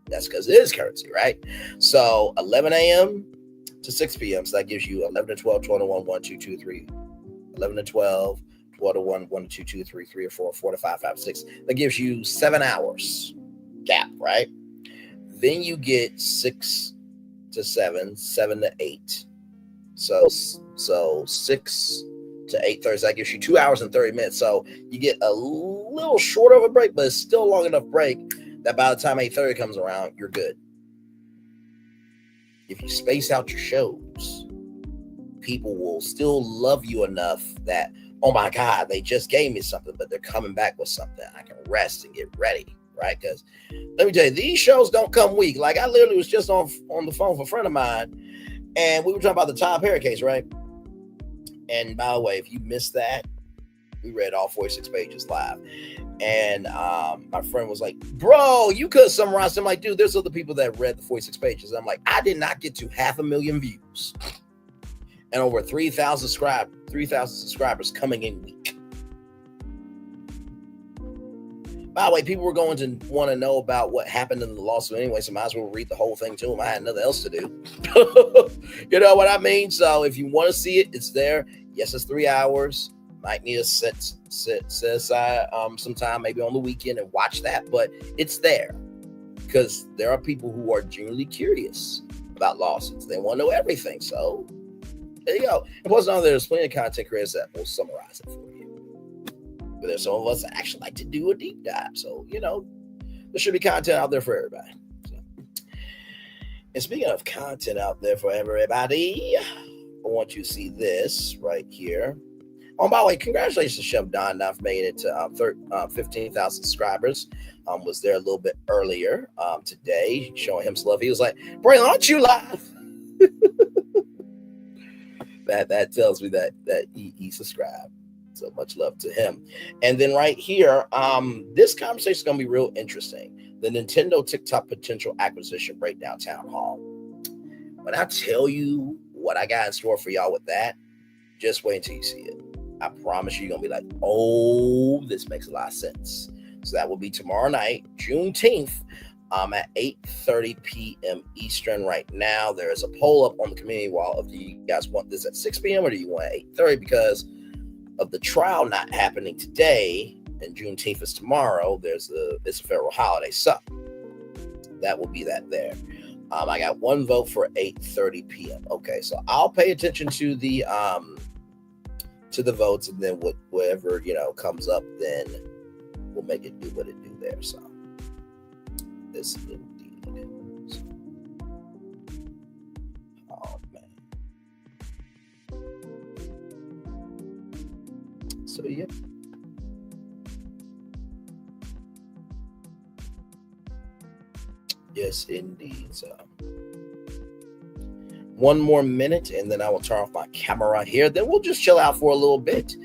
That's because it is currency, right? So 11 a.m. to 6 p.m. So that gives you 11 to 12, 12 to 1, 1, 2, 2, 3, 11 to 12, 12 to 1, 1 to 2, 2, 3, 3 or 4, 4 to 5, 5 to 6. That gives you 7 hours gap, right? Then you get 6 to 7, 7 to 8. So 6 to 8:30. So that gives you 2 hours and 30 minutes. So you get a little short of a break, but it's still long enough break that by the time 8:30 comes around, you're good. If you space out your shows, people will still love you enough that, oh my God, they just gave me something, but they're coming back with something. I can rest and get ready, right? Because let me tell you, these shows don't come weak. Like I literally was just on the phone with a friend of mine, and we were talking about the Tom Perry case, right? And by the way, if you missed that, we read all 46 pages live. And my friend was like, bro, you could summarize. I'm like, dude, there's other people that read the 46 pages. I'm like, I did not get to 500,000 views and over 3,000 subscribers coming in week. By the way, people were going to want to know about what happened in the lawsuit anyway, so might as well read the whole thing to them. I had nothing else to do. You know what I mean? So if you want to see it, it's there. Yes, it's 3 hours. Might need to set aside some time, maybe on the weekend, and watch that. But it's there because there are people who are genuinely curious about lawsuits. They want to know everything. So there you go. And plus, there's plenty of content creators that will summarize it for you. But there's some of us that actually like to do a deep dive. So, there should be content out there for everybody. So. And speaking of content out there for everybody, I want you to see this right here. Oh, by the way, congratulations to Chef Don for making it to 15,000 subscribers. Was there a little bit earlier today, showing him some love. He was like, Braylon, aren't you live? that tells me that he subscribed. So much love to him. And then right here, this conversation is going to be real interesting. The Nintendo TikTok potential acquisition breakdown town hall. When I tell you what I got in store for y'all with that, just wait until you see it. I promise you're going to be like, oh, this makes a lot of sense. So that will be tomorrow night, Juneteenth, at 8:30 p.m. Eastern. Right now, there is a poll up on the community wall. If you guys want this at 6 p.m. or do you want it at 8:30? Because of the trial not happening today and Juneteenth is tomorrow, it's a federal holiday. So that will be that there. I got one vote for 8:30 p.m. Okay, so I'll pay attention to the votes, and then whatever comes up, then we'll make it do what it do there. So this indeed. Oh man. So yeah. Yes, indeed. So one more minute, and then I will turn off my camera here. Then we'll just chill out for a little bit,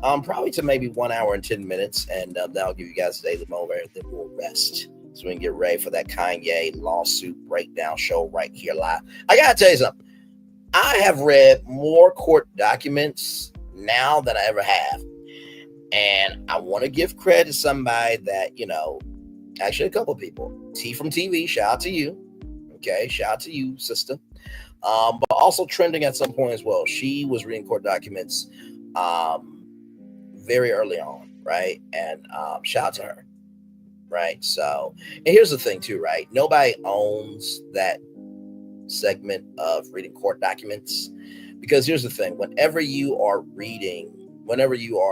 probably to maybe 1 hour and 10 minutes, and that'll give you guys a daily moment. Then we'll rest so we can get ready for that Kanye lawsuit breakdown show right here live. I gotta tell you something. I have read more court documents now than I ever have, and I want to give credit to somebody that actually a couple of people. T from TV, shout out to you. Okay, shout out to you, sister. But also trending at some point as well. She was reading court documents very early on, right? And shout out to her. right? So, and here's the thing too, right? Nobody owns that segment of reading court documents, because here's the thing: whenever you are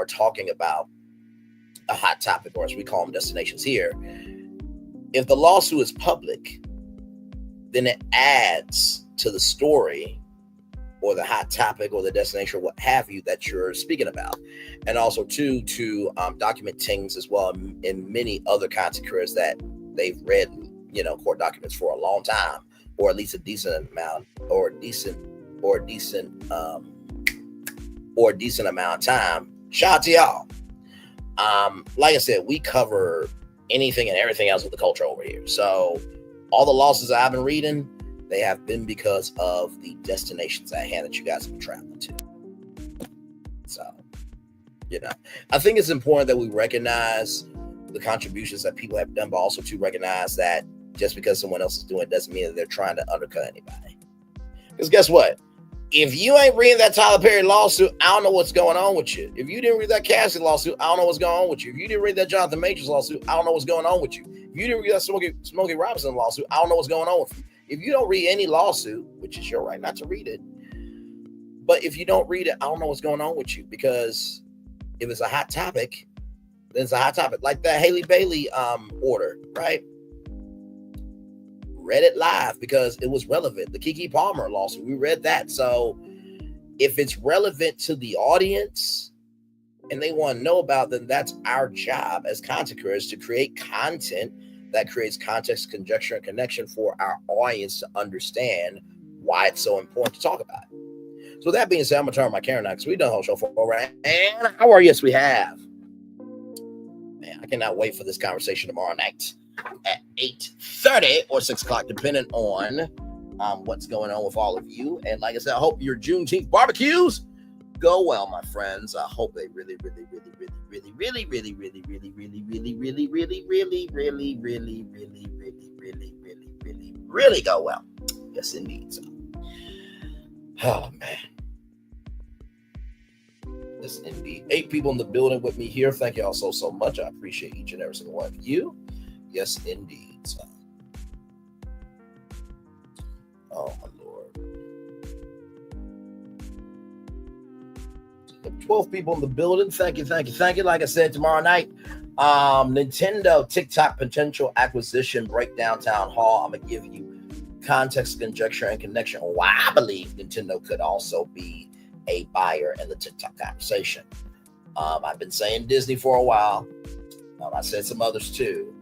talking about a hot topic, or as we call them, destinations here, if the lawsuit is public, then it adds to the story or the hot topic or the destination or what have you that you're speaking about. And also to document things as well in many other kinds of careers that they've read, court documents for a long time, or at least a decent amount or a decent amount of time. Shout out to y'all. Like I said, we cover anything and everything else with the culture over here. So all the losses I've been reading, they have been because of the destinations at hand that you guys have been traveling to. So, I think it's important that we recognize the contributions that people have done, but also to recognize that just because someone else is doing it doesn't mean that they're trying to undercut anybody. Because guess what? If you ain't reading that Tyler Perry lawsuit, I don't know what's going on with you. If you didn't read that Cassidy lawsuit, I don't know what's going on with you. If you didn't read that Jonathan Majors lawsuit, I don't know what's going on with you. If you didn't read that Smokey Robinson lawsuit, I don't know what's going on with you. If you don't read any lawsuit, which is your right not to read it, but if you don't read it, I don't know what's going on with you. Because if it's a hot topic, then it's a hot topic. Like that Haley Bailey order, right? Read it live because it was relevant. The Keke Palmer lawsuit, we read that. So if it's relevant to the audience and they want to know about, then that's our job as content creators to create content that creates context, conjecture, and connection for our audience to understand why it's so important to talk about it. So with that being said, I'm going to turn my camera now because we've done the whole show for over an hour. Yes, we have. Man, I cannot wait for this conversation tomorrow night at 8:30 or 6 o'clock, depending on what's going on with all of you. And like I said, I hope your Juneteenth barbecues go well, my friends. I hope they really go well. Yes, indeed. So, oh man. Yes, indeed. 8 people in the building with me here. Thank you all so much. I appreciate each and every single one of you. Yes, indeed. So, oh my Lord. 12 people in the building. Thank you. Like I said, tomorrow night, Nintendo TikTok potential acquisition breakdown town hall. I'm gonna give you context, conjecture, and connection why I believe Nintendo could also be a buyer in the TikTok conversation. I've been saying Disney for a while. I said some others too,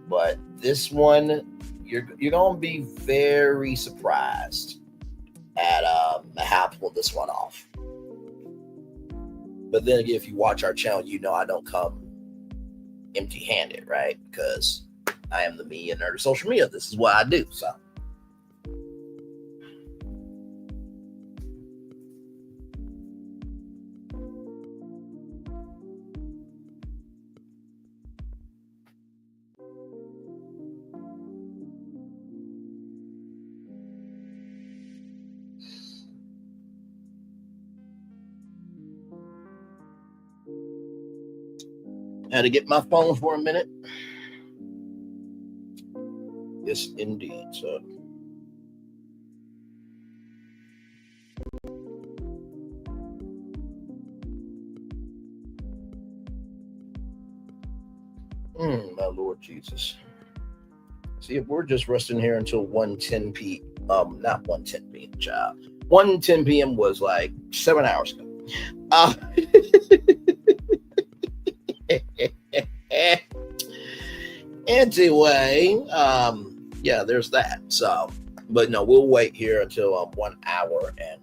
but this one, you're gonna be very surprised at how to pull this one off. But then again, if you watch our channel, you know I don't come empty-handed, right? Because I am the me and nerd of social media. This is what I do. So. Had to get my phone for a minute. Yes, indeed. So, my Lord Jesus. See, if we're just resting here until 1:10 p.m., not 1:10 p.m., child. 1:10 p.m. was like 7 hours ago. Anyway, yeah, there's that. So, but no, we'll wait here until 1 hour and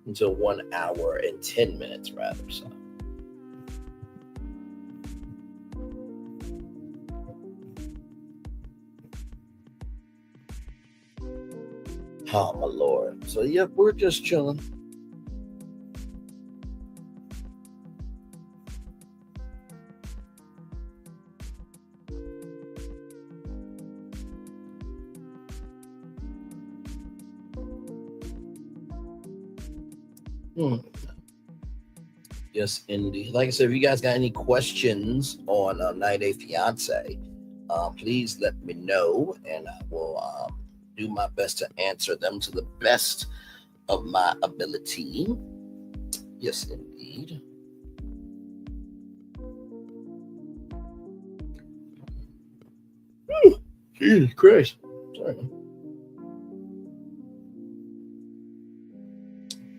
until 1 hour and 10 minutes, rather. So. Oh my Lord. So yeah, we're just chilling. Yes, indeed. Like I said, if you guys got any questions on 90 Day Fiance, please let me know, and I will do my best to answer them to the best of my ability. Yes, indeed. Jesus Christ. Sorry.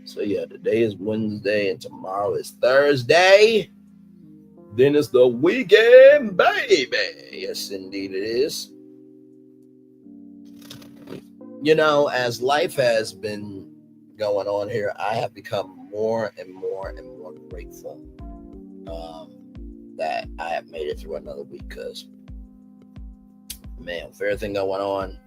So yeah, today is Wednesday and tomorrow is Thursday. Then it's the weekend, baby. Yes, indeed it is. You know, as life has been going on here, I have become more and more and more grateful that I have made it through another week, because, man, with everything going on,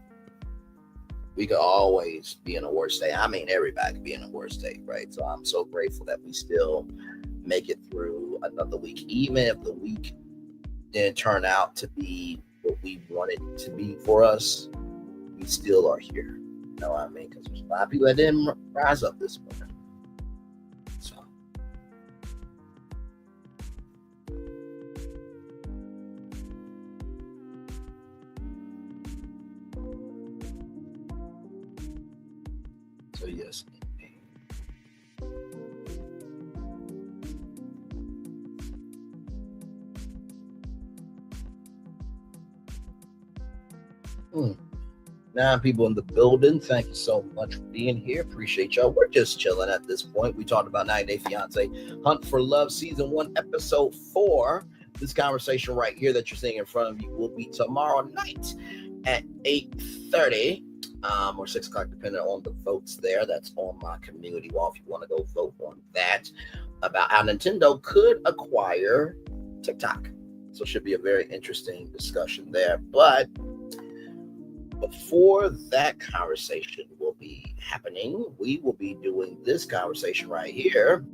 we could always be in a worse day. I mean, everybody could be in a worse day, right? So I'm so grateful that we still make it through another week, even if the week didn't turn out to be what we wanted it to be for us. We still are here. You know what I mean? Because there's a lot of people that didn't rise up this morning. So yes. Hmm. 9 people in the building. Thank you so much for being here. Appreciate y'all. We're just chilling at this point. We talked about 90 Day Fiance Hunt for Love Season 1, Episode 4. This conversation right here that you're seeing in front of you will be tomorrow night at 8:30 or 6 o'clock, depending on the votes there. That's on my community wall if you want to go vote on that, about how Nintendo could acquire TikTok. So it should be a very interesting discussion there. But before that conversation will be happening, we will be doing this conversation right here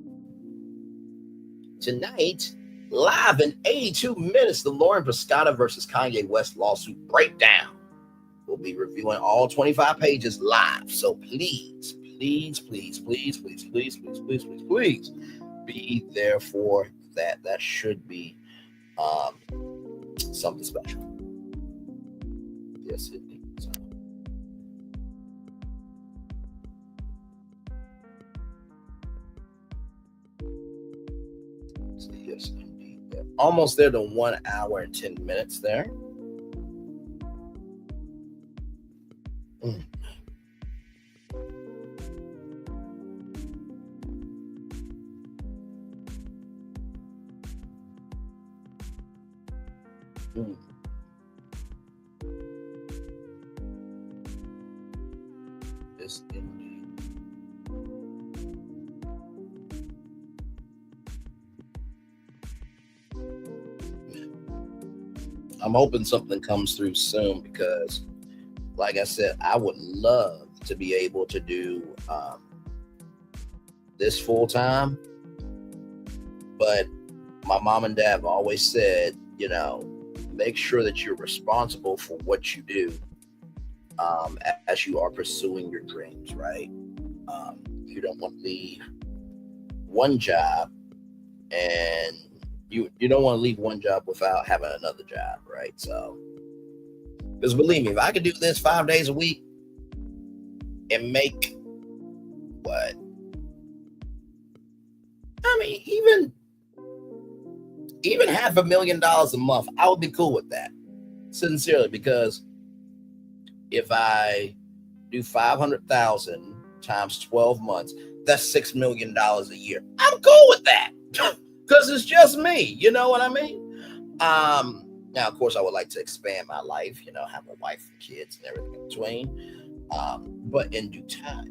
tonight, live in 82 minutes, the Lauren Piscata versus Kanye West lawsuit breakdown. We'll be reviewing all 25 pages live. So please, please, please, please, please, please, please, please, please, please be there for that. That should be something special. Yes, indeed. So yes, indeed. Yeah. Almost there to 1 hour and 10 minutes there. Yes, indeed. I'm hoping something comes through soon, because, like I said, I would love to be able to do this full time, but my mom and dad have always said, you know, make sure that you're responsible for what you do as you are pursuing your dreams, right? You don't want to leave one job, and you don't want to leave one job without having another job, right? So, because believe me, if I could do this 5 days a week and make what? I mean, even $500,000 a month, I would be cool with that. Sincerely, because if I do 500,000 times 12 months, that's $6 million a year. I'm cool with that, because it's just me. You know what I mean? Now, of course, I would like to expand my life, you know, have a wife and kids and everything in between. But in due time,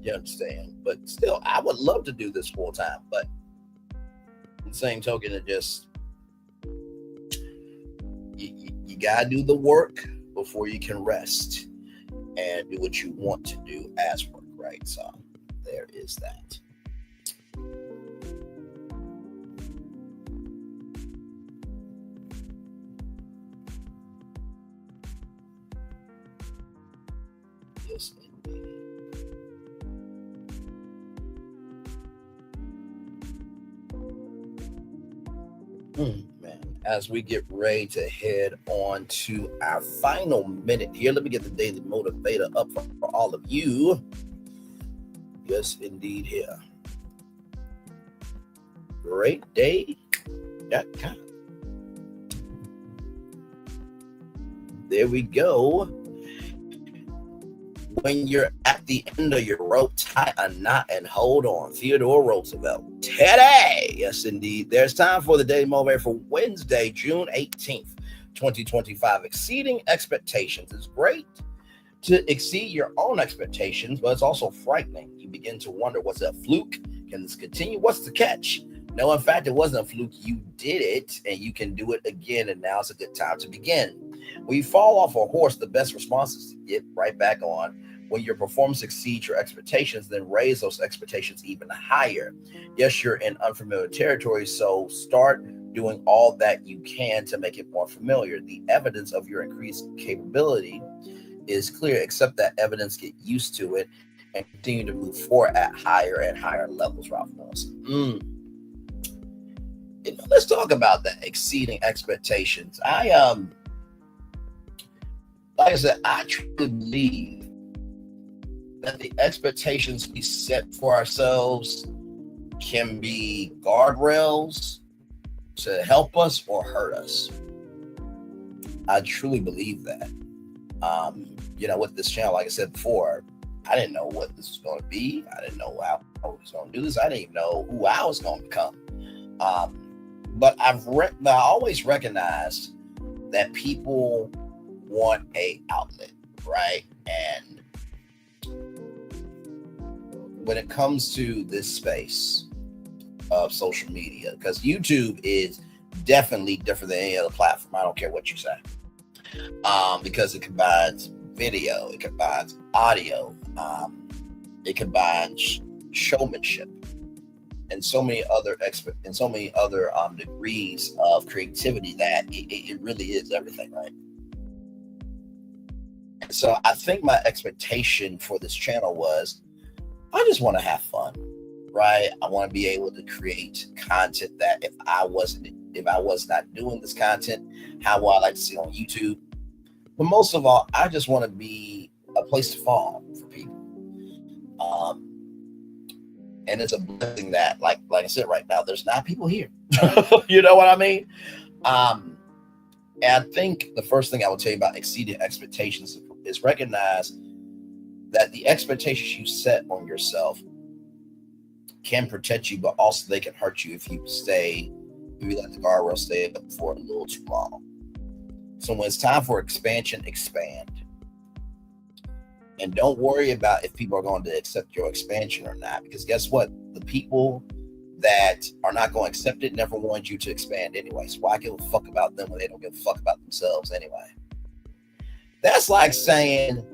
you understand? But still, I would love to do this full time. But in the same token, it just, you gotta do the work before you can rest and do what you want to do as work, right? So there is that. Yes, indeed. as we get ready to head on to our final minute here. Let me get the daily motivator up for all of you. Yes, indeed, here. GreatDay.com. There we go. When you're at the end of your rope, tie a knot and hold on. Theodore Roosevelt. Today, yes, indeed. There's time for the Daily Motivator for Wednesday, June 18th, 2025. Exceeding expectations. It's great to exceed your own expectations, but it's also frightening. You begin to wonder, what's a fluke? Can this continue? What's the catch? No, in fact, it wasn't a fluke. You did it, and you can do it again, and now it's a good time to begin. When you fall off a horse, the best response is to get right back on. When your performance exceeds your expectations, then raise those expectations even higher. Yes, you're in unfamiliar territory, so start doing all that you can to make it more familiar. The evidence of your increased capability is clear. Accept that evidence, get used to it, and continue to move forward at higher and higher levels, Ralph Wilson. Let's talk about that, exceeding expectations. Like I said, I truly believe that the expectations we set for ourselves can be guardrails to help us or hurt us. I truly believe that. With this channel, like I said before, I didn't know what this was going to be. I didn't know how I was going to do this. I didn't even know who I was going to become. But I always recognized that people want a outlet, right? And when it comes to this space of social media, because YouTube is definitely different than any other platform. I don't care what you say, because it combines video, it combines audio, it combines showmanship, and so many other degrees of creativity that it really is everything, right? And so I think my expectation for this channel was, I just want to have fun, right? I want to be able to create content that if I was not doing this content, how would I like to see it on YouTube? But most of all, I just want to be a place to fall for people. And it's a blessing that, like I said, right now, there's not people here. You know what I mean? And I think the first thing I would tell you about exceeding expectations is recognize that the expectations you set on yourself can protect you, but also they can hurt you if you let the guardrail stay up for a little too long. So when it's time for expansion, expand. And don't worry about if people are going to accept your expansion or not, because guess what? The people that are not going to accept it never wanted you to expand anyway. So why give a fuck about them when they don't give a fuck about themselves anyway? That's like saying,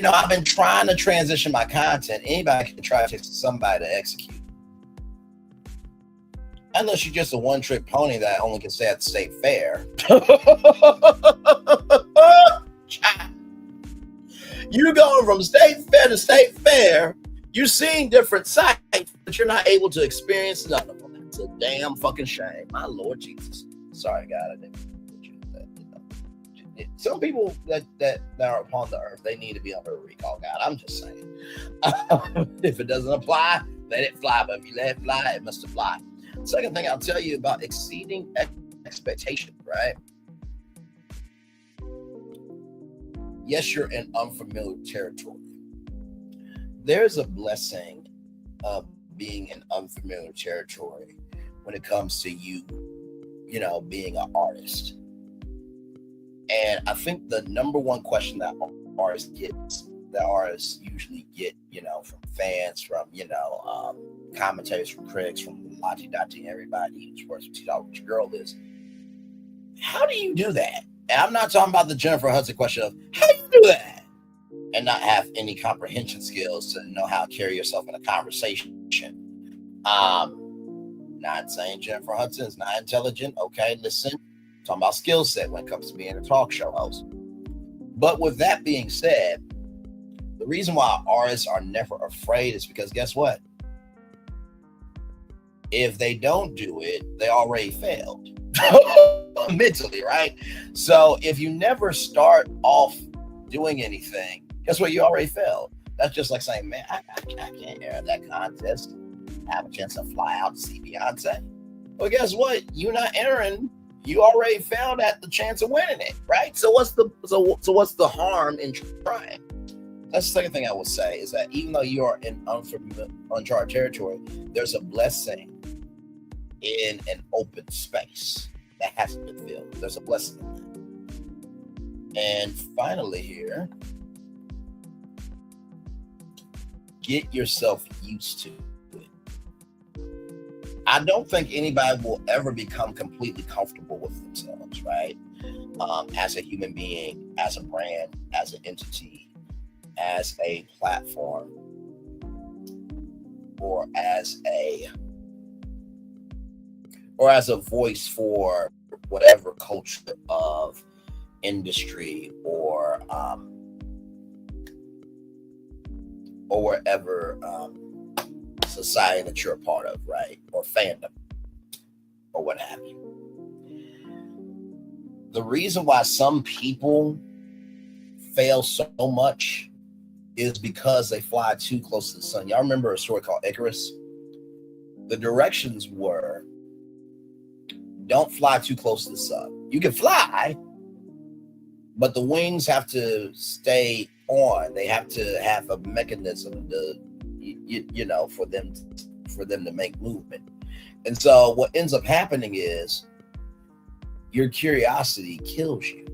I've been trying to transition my content. Anybody can try to take somebody to execute. Unless you're just a one-trick pony that only can stay at the state fair. You going from state fair to state fair, you're seeing different sights, but you're not able to experience none of them. It's a damn fucking shame. My Lord Jesus. Sorry, God, I didn't put you in that. Some people that are upon the earth, they need to be under a recall, God. I'm just saying. If it doesn't apply, let it fly. But if you let it fly, it must apply. Second thing I'll tell you about exceeding expectation, right? Yes, you're in unfamiliar territory. There's a blessing of being in unfamiliar territory when it comes to you, being an artist. And I think the number one question that artists usually get, from fans, from, commentators, from critics, from Lottie Dottie, everybody who's worth $2 what your girl is. How do you do that? And I'm not talking about the Jennifer Hudson question of how do you do that and not have any comprehension skills to know how to carry yourself in a conversation. Not saying Jennifer Hudson is not intelligent. Okay, listen. Talking about skill set when it comes to being a talk show host. But with that being said, the reason why artists are never afraid is because guess what? If they don't do it, they already failed. mentally, right? So if you never start off doing anything, guess what? You already failed. That's just like saying, man, I can't enter that contest. Have a chance to fly out to see Fiance. Well, guess what? You're not entering. You already failed at the chance of winning it, right? So what's the harm in trying? That's the second thing I would say, is that even though you are in uncharted territory, there's a blessing in an open space that hasn't been filled. There's a blessing in that. And finally here, get yourself used to it. I don't think anybody will ever become completely comfortable with themselves, right? As a human being, as a brand, as an entity, as a platform, or as a voice for whatever culture of industry or whatever society that you're a part of, right? Or fandom, or what have you. The reason why some people fail so much is because they fly too close to the sun. Y'all remember a story called Icarus? The directions were, don't fly too close to the sun. You can fly, but the wings have to stay on. They have to have a mechanism to, for them to make movement. And so what ends up happening is your curiosity kills you,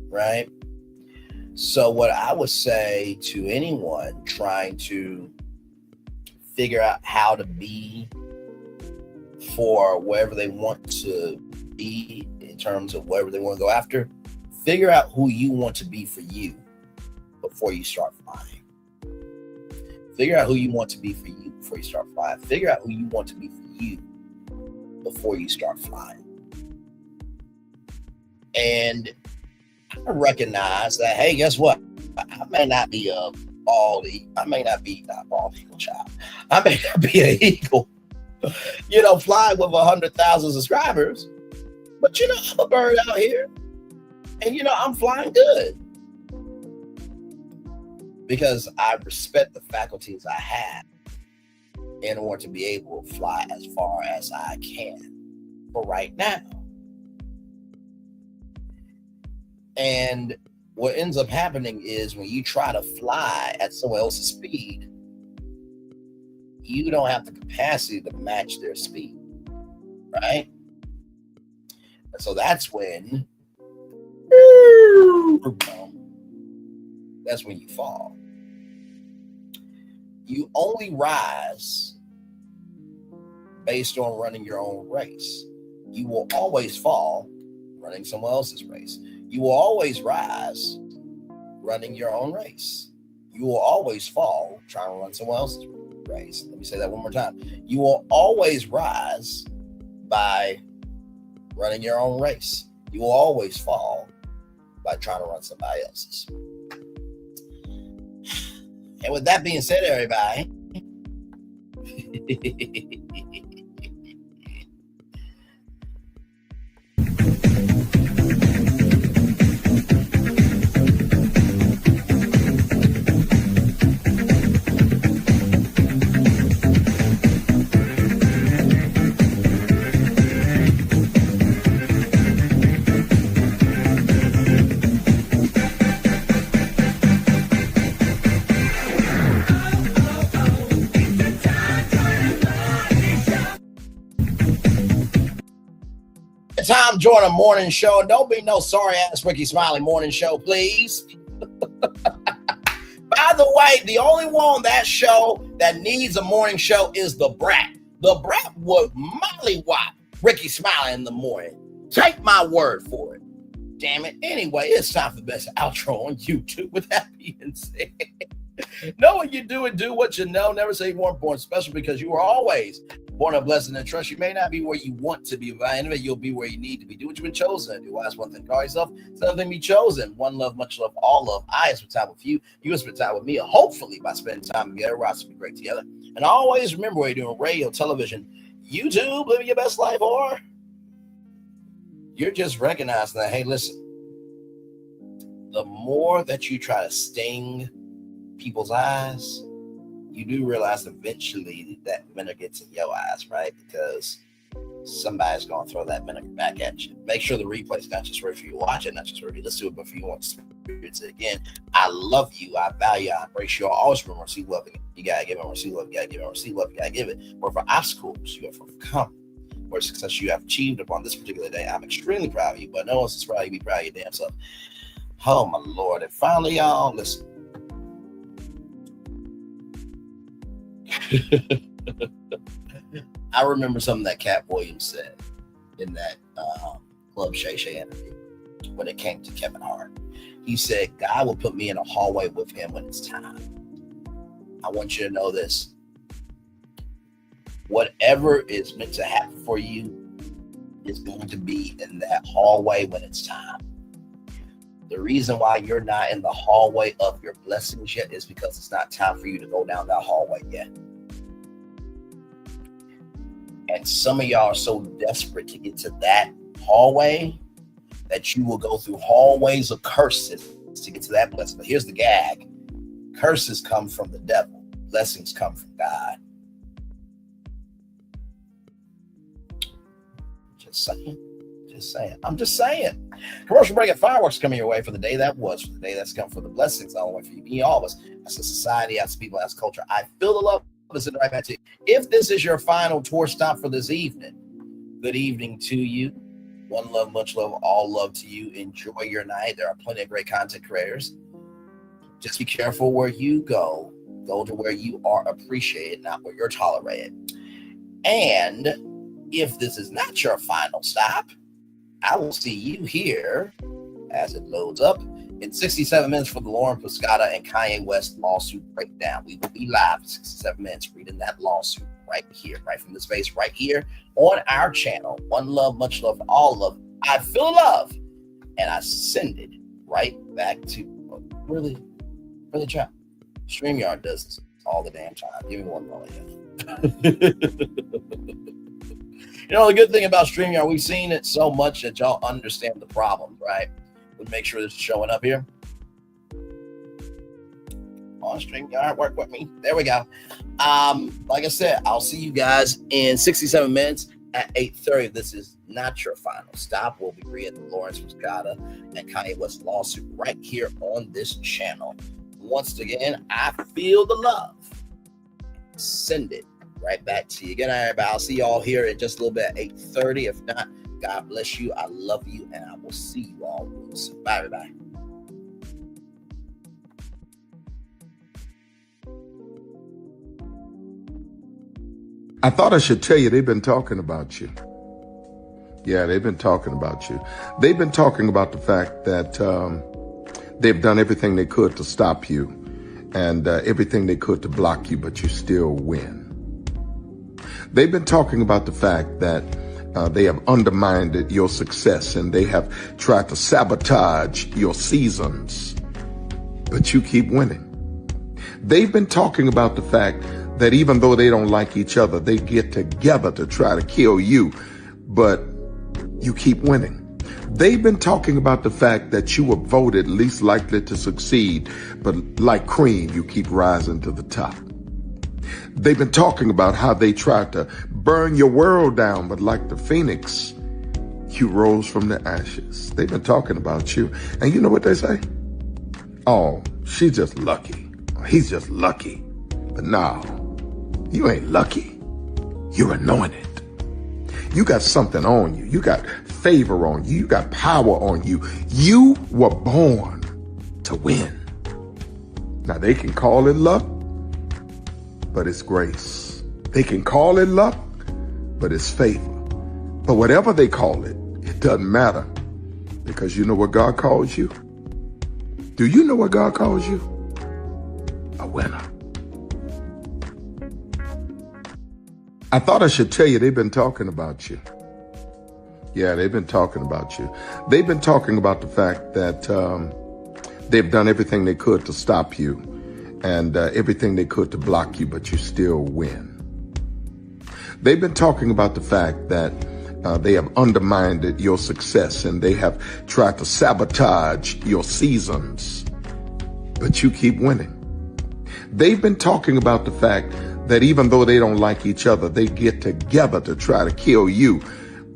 right? So what I would say to anyone trying to figure out how to be for wherever they want to be in terms of whatever they want to go after, figure out who you want to be for you before you start flying. Figure out who you want to be for you before you start flying. Figure out who you want to be for you before you start flying. And I recognize that, hey, guess what? I may not be a bald eagle. I may not be a bald eagle child. I may not be an eagle, flying with 100,000 subscribers. But, I'm a bird out here. And, I'm flying good. Because I respect the faculties I have in order to be able to fly as far as I can for right now. And what ends up happening is when you try to fly at someone else's speed, you don't have the capacity to match their speed, right? And so that's when you fall. You only rise based on running your own race. You will always fall running someone else's race. You will always rise running your own race. You will always fall trying to run someone else's race. Let me say that one more time. You will always rise by running your own race. You will always fall by trying to run somebody else's. And with that being said, everybody, time join a morning show. Don't be no sorry ass Ricky Smiley morning show, please. By the way, the only one on that show that needs a morning show is the Brat. The Brat would mollywop Ricky Smiley in the morning. Take my word for it. Damn it. Anyway, it's time for the best outro on YouTube. With that being said, know what you do and do what you know. Never say you weren't born special, because you were always born a blessing and trust. You may not be where you want to be, but by the end of it, you'll be where you need to be. Do what you've been chosen to do. Ask one thing, call yourself. It's another thing, be chosen. One love, much love, all love. I spend time with you. You spend time with me. Hopefully, by spending time together, we're also be great together. And always remember, where you're doing radio, television, YouTube, living your best life, or you're just recognizing that, hey, listen, the more that you try to sting people's eyes, you do realize eventually that vinegar gets in your eyes, right? Because somebody's going to throw that vinegar back at you. Make sure the replay's not just right for you to watch it, not just for you to listen to it, but for you want to experience it again. I love you. I value you. I embrace you. I always remember, receive love. You got to give it, receive love. You got to give it, receive love. You got to give it. Or for obstacles you have overcome, or success you have achieved upon this particular day, I'm extremely proud of you, but no one's as proud of you. Be proud of your damn self. Oh, my Lord. And finally, y'all, listen. I remember something that Cat Williams said in that Club Shay Shay interview when it came to Kevin Hart. He said, God will put me in a hallway with him when it's time. I want you to know this. Whatever is meant to happen for you is going to be in that hallway when it's time. The reason why you're not in the hallway of your blessings yet is because it's not time for you to go down that hallway yet. And some of y'all are so desperate to get to that hallway that you will go through hallways of curses to get to that blessing. But here's the gag. Curses come from the devil. Blessings come from God. Just saying. I'm just saying. Commercial break and fireworks coming your way for the day that was, for the day that's come, for the blessings all the way for you. Me, all of us, as a society, as people, as culture. I feel the love. Listen right back to you. If this is your final tour stop for this evening, good evening to you. One love, much love, all love to you. Enjoy your night. There are plenty of great content creators. Just be careful where you go. Go to where you are appreciated, not where you're tolerated. And if this is not your final stop, I will see you here as it loads up in 67 minutes for the Lauren Piscata and Kanye West lawsuit breakdown. We will be live in 67 minutes reading that lawsuit right here, right from this space, right here on our channel. One love, much love, all love. I feel love, and I send it right back to really try. StreamYard does this all the damn time. Give me one moment. You know, the good thing about StreamYard, we've seen it so much that y'all understand the problem, right? We'll make sure this is showing up here. On StreamYard, work with me. There we go. Like I said, I'll see you guys in 67 minutes at 8:30. This is not your final stop. We'll be reading the Lawrence Piscata and Kanye West lawsuit right here on this channel. Once again, I feel the love. Send it right back to you. Good night, everybody. I'll see y'all here in just a little bit at 8:30. If not, God bless you. I love you, and I will see you all soon. Bye, everybody. I thought I should tell you they've been talking about you. Yeah, they've been talking about you. They've been talking about the fact that they've done everything they could to stop you and everything they could to block you, but you still win. They've been talking about the fact that they have undermined your success and they have tried to sabotage your seasons, but you keep winning. They've been talking about the fact that even though they don't like each other, they get together to try to kill you, but you keep winning. They've been talking about the fact that you were voted least likely to succeed, but like cream, you keep rising to the top. They've been talking about how they tried to burn your world down, but like the phoenix, you rose from the ashes. They've been talking about you. And you know what they say? Oh, she's just lucky. He's just lucky. But no, you ain't lucky. You're anointed. You got something on you. You got favor on you. You got power on you. You were born to win. Now they can call it luck, but it's grace. They can call it luck, but it's favor. But whatever they call it, it doesn't matter, because you know what God calls you? Do you know what God calls you? A winner. I thought I should tell you they've been talking about you. Yeah, they've been talking about you. They've been talking about the fact that they've done everything they could to stop you and everything they could to block you, but you still win. They've been talking about the fact that They have undermined your success and they have tried to sabotage your seasons, but you keep winning. They've been talking about the fact that even though they don't like each other, they get together to try to kill you,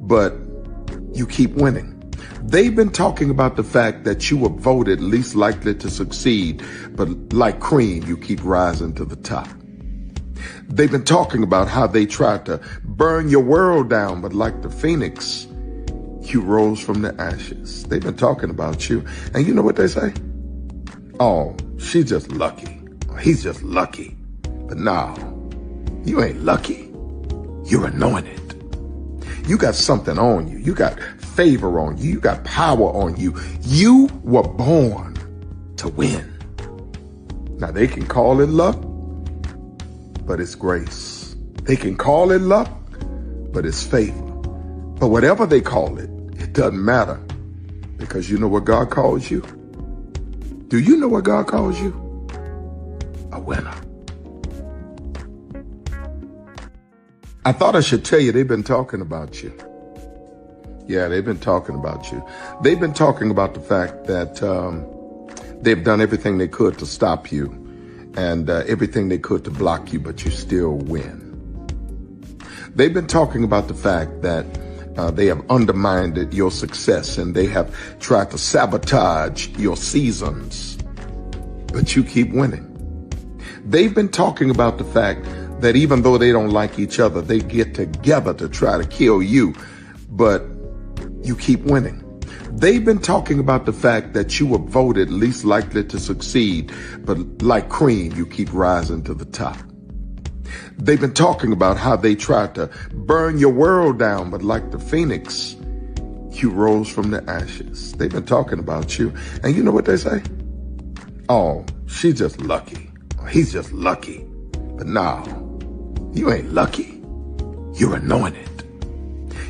but you keep winning. They've been talking about the fact that you were voted least likely to succeed, but like cream, you keep rising to the top. They've been talking about how they tried to burn your world down, but like the phoenix, you rose from the ashes. They've been talking about you. And you know what they say? Oh, she's just lucky. He's just lucky. But no, you ain't lucky. You're anointed. You got something on you. You got favor on you. You got power on you. You were born to win. Now they can call it luck, but it's grace. They can call it luck, but it's favor. But whatever they call it, it doesn't matter, because you know what God calls you? Do you know what God calls you? A winner. I thought I should tell you, they've been talking about you. Yeah, they've been talking about you. They've been talking about the fact that they've done everything they could to stop you and everything they could to block you, but you still win. They've been talking about the fact that they have undermined your success and they have tried to sabotage your seasons, but you keep winning. They've been talking about the fact that even though they don't like each other, they get together to try to kill you, but you keep winning. They've been talking about the fact that you were voted least likely to succeed, but like cream, you keep rising to the top. They've been talking about how they tried to burn your world down, but like the phoenix, you rose from the ashes. They've been talking about you. And you know what they say? Oh, she's just lucky. He's just lucky. But no, you ain't lucky. You're anointed.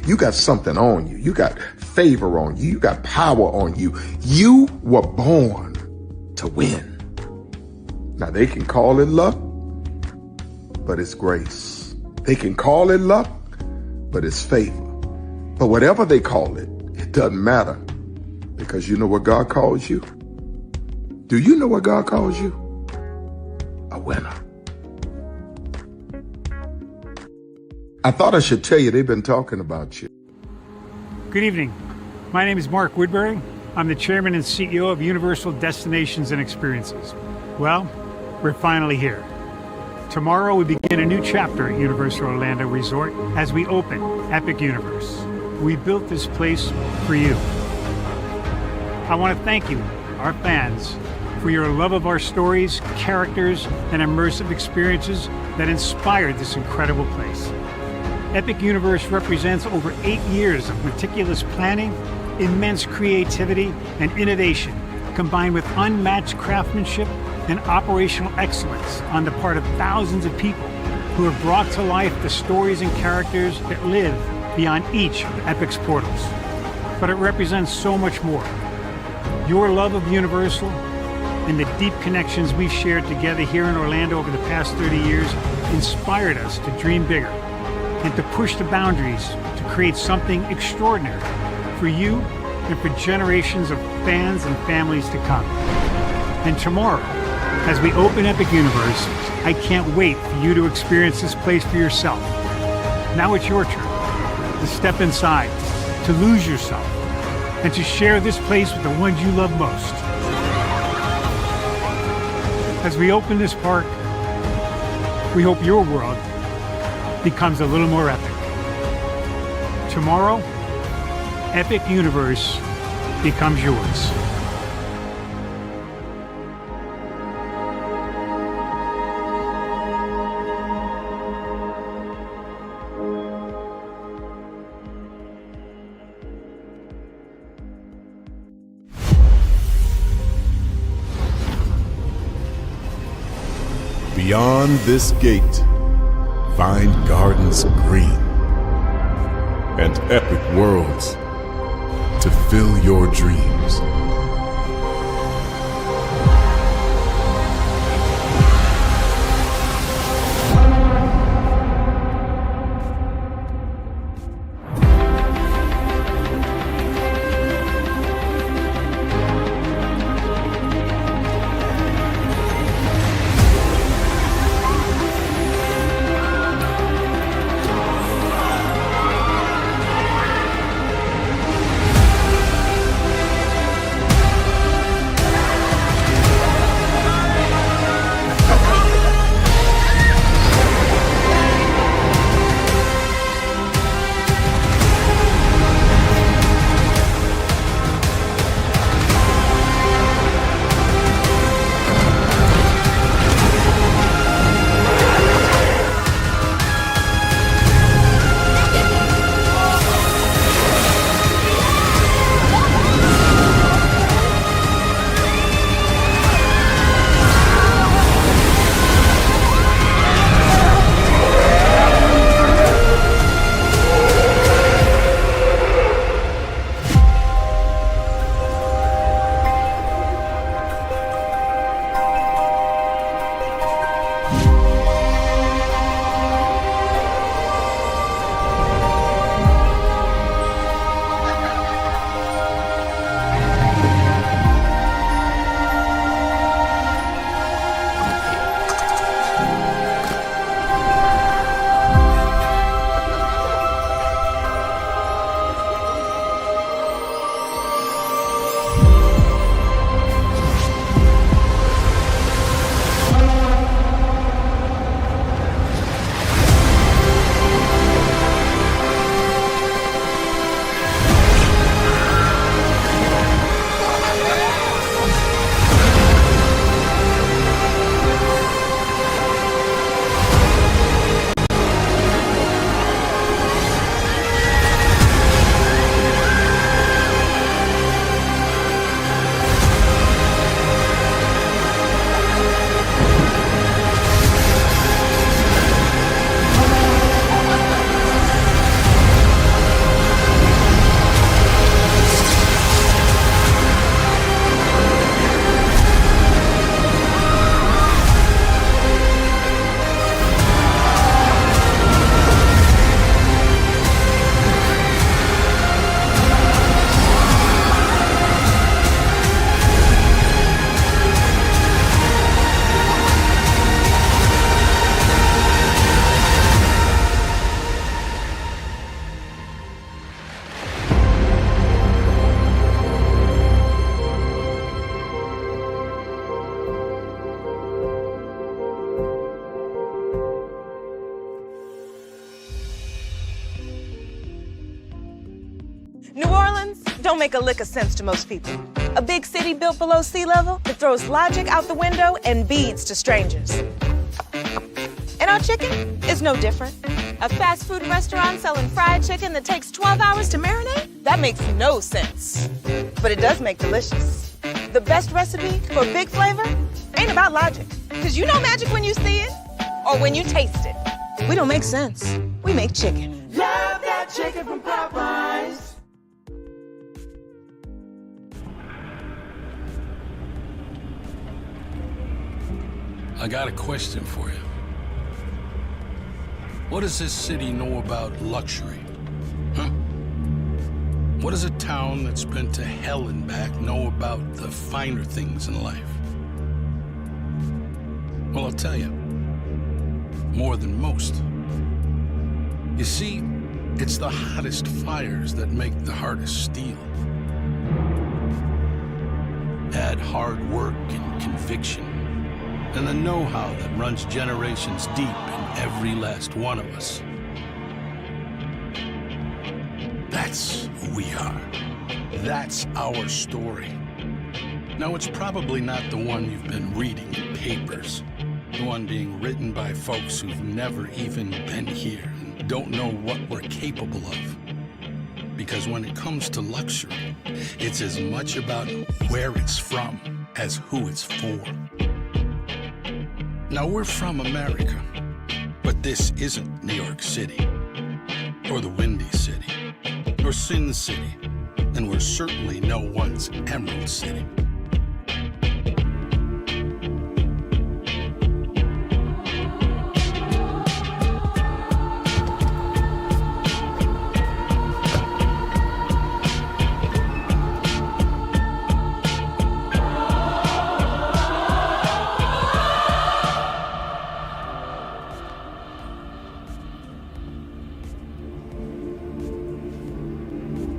You got something on you. You got favor on you. You got power on you. You were born to win. Now they can call it luck, but it's grace. They can call it luck, but it's favor. But whatever they call it, it doesn't matter, because you know what God calls you? Do you know what God calls you? A winner. I thought I should tell you, they've been talking about you. Good evening. My name is Mark Woodbury. I'm the chairman and CEO of Universal Destinations and Experiences. Well, we're finally here. Tomorrow we begin a new chapter at Universal Orlando Resort as we open Epic Universe. We built this place for you. I want to thank you, our fans, for your love of our stories, characters, and immersive experiences that inspired this incredible place. Epic Universe represents over 8 years of meticulous planning, immense creativity, and innovation, combined with unmatched craftsmanship and operational excellence on the part of thousands of people who have brought to life the stories and characters that live beyond each of Epic's portals. But it represents so much more. Your love of Universal and the deep connections we've shared together here in Orlando over the past 30 years inspired us to dream bigger and to push the boundaries to create something extraordinary for you and for generations of fans and families to come. And tomorrow, as we open Epic Universe, I can't wait for you to experience this place for yourself. Now it's your turn to step inside, to lose yourself, and to share this place with the ones you love most. As we open this park, we hope your world becomes a little more epic. Tomorrow, Epic Universe becomes yours. Beyond this gate, find gardens green and epic worlds to fill your dreams. don't make a lick of sense to most people. A big city built below sea level that throws logic out the window and beads to strangers. And our chicken is no different. A fast food restaurant selling fried chicken that takes 12 hours to marinate? That makes no sense. But it does make delicious. The best recipe for big flavor ain't about logic. Because you know magic when you see it or when you taste it. We don't make sense. We make chicken. Love that chicken from Popeyes. I got a question for you. What does this city know about luxury? Huh? What does a town that's been to hell and back know about the finer things in life? Well, I'll tell you. More than most. You see, it's the hottest fires that make the hardest steel. Add hard work and conviction, and the know-how that runs generations deep in every last one of us. That's who we are. That's our story. Now, it's probably not the one you've been reading in papers. The one being written by folks who've never even been here and don't know what we're capable of. Because when it comes to luxury, it's as much about where it's from as who it's for. Now, we're from America, but this isn't New York City, or the Windy City, or Sin City, and we're certainly no one's Emerald City.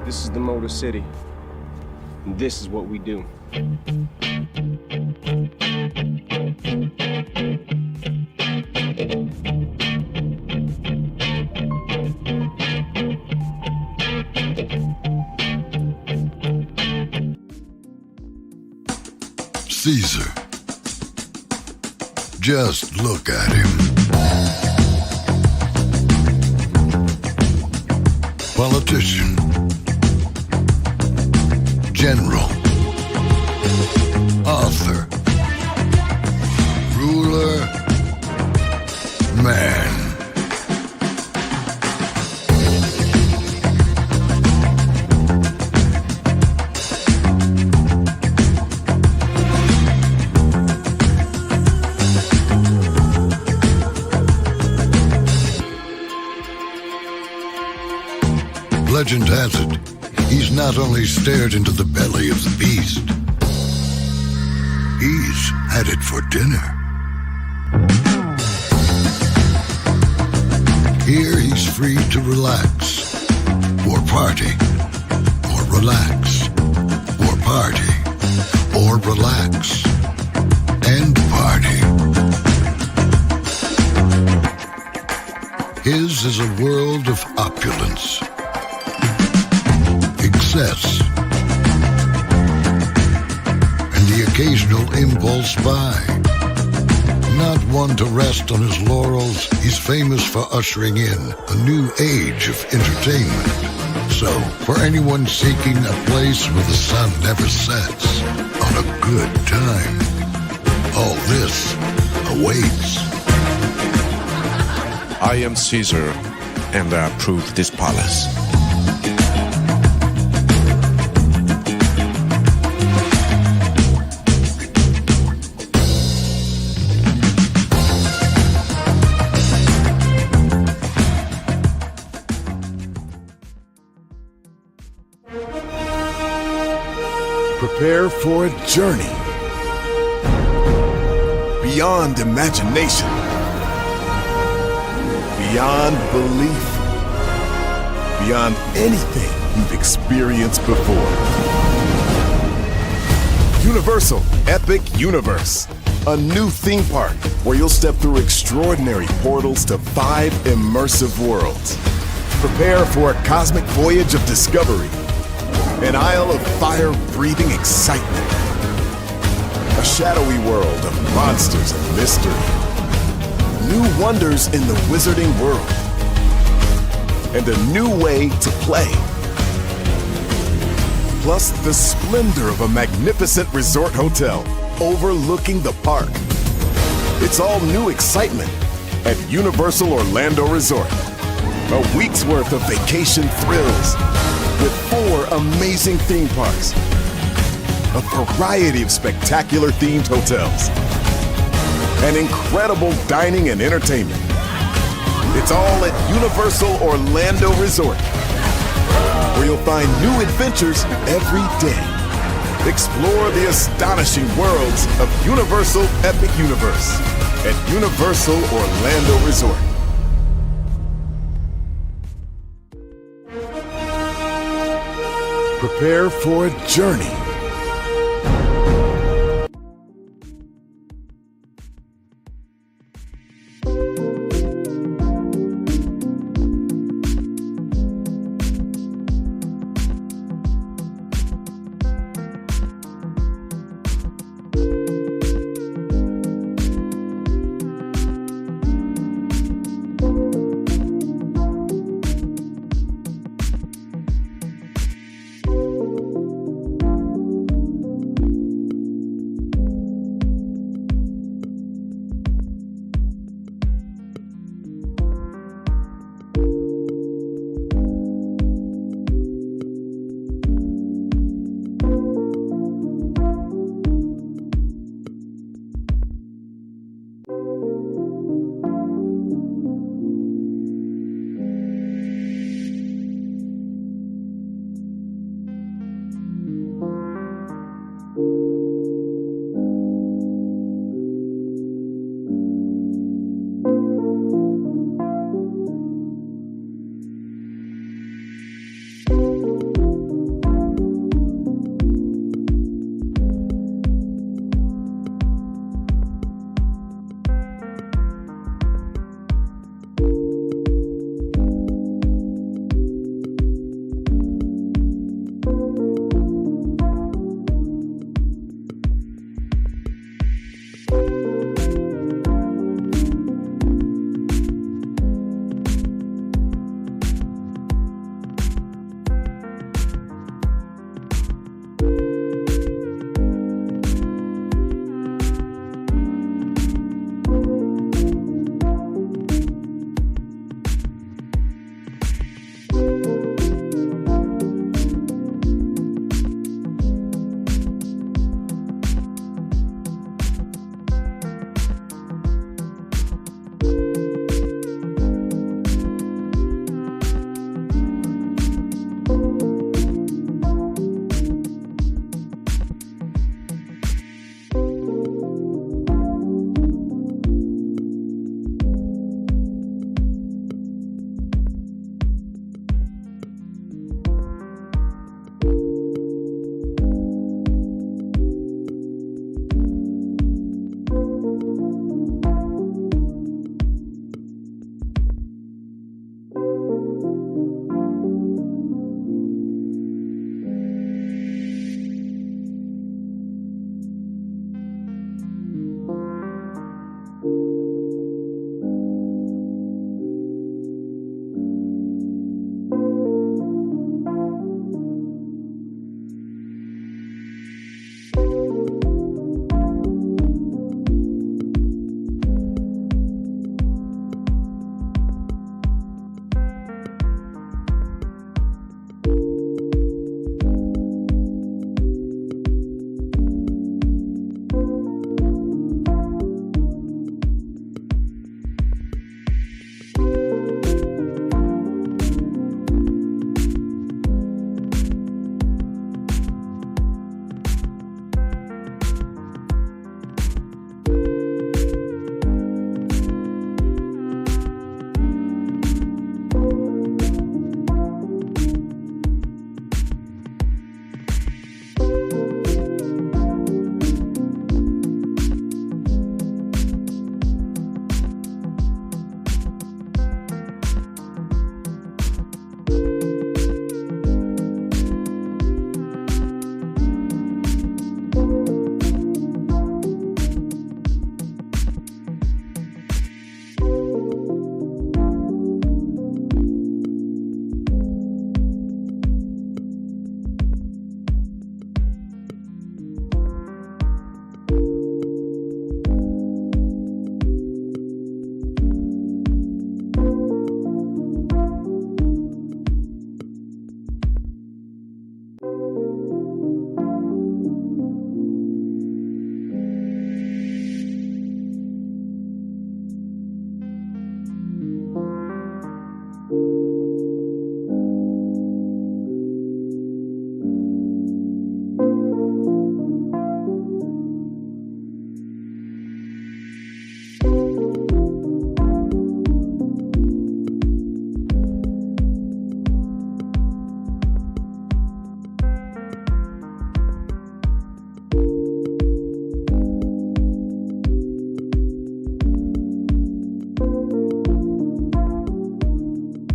This is the Motor City, and this is what we do. Caesar. Just look at him. Politician. General, author, ruler, man. Legend has it, he's not only stared into the belly of the beast, he's had it for dinner. Here he's free to relax, or party, or relax, or party, or relax, and party. His is a world of opulence, excess, and the occasional impulse buy. Not one to rest on his laurels, he's famous for ushering in a new age of entertainment. So, for anyone seeking a place where the sun never sets on a good time, all this awaits. I am Caesar, and I approve this palace. Prepare for a journey beyond imagination, beyond belief, beyond anything you've experienced before. Universal Epic Universe, a new theme park where you'll step through extraordinary portals to 5 immersive worlds. Prepare for a cosmic voyage of discovery, An isle of fire-breathing excitement. A shadowy world of monsters and mystery. New wonders in the wizarding world. And a new way to play. Plus the splendor of a magnificent resort hotel overlooking the park. It's all new excitement at Universal Orlando Resort. A week's worth of vacation thrills with 4 amazing theme parks, a variety of spectacular themed hotels, and incredible dining and entertainment. It's all at Universal Orlando Resort, where you'll find new adventures every day. Explore the astonishing worlds of Universal Epic Universe at Universal Orlando Resort. Prepare for a journey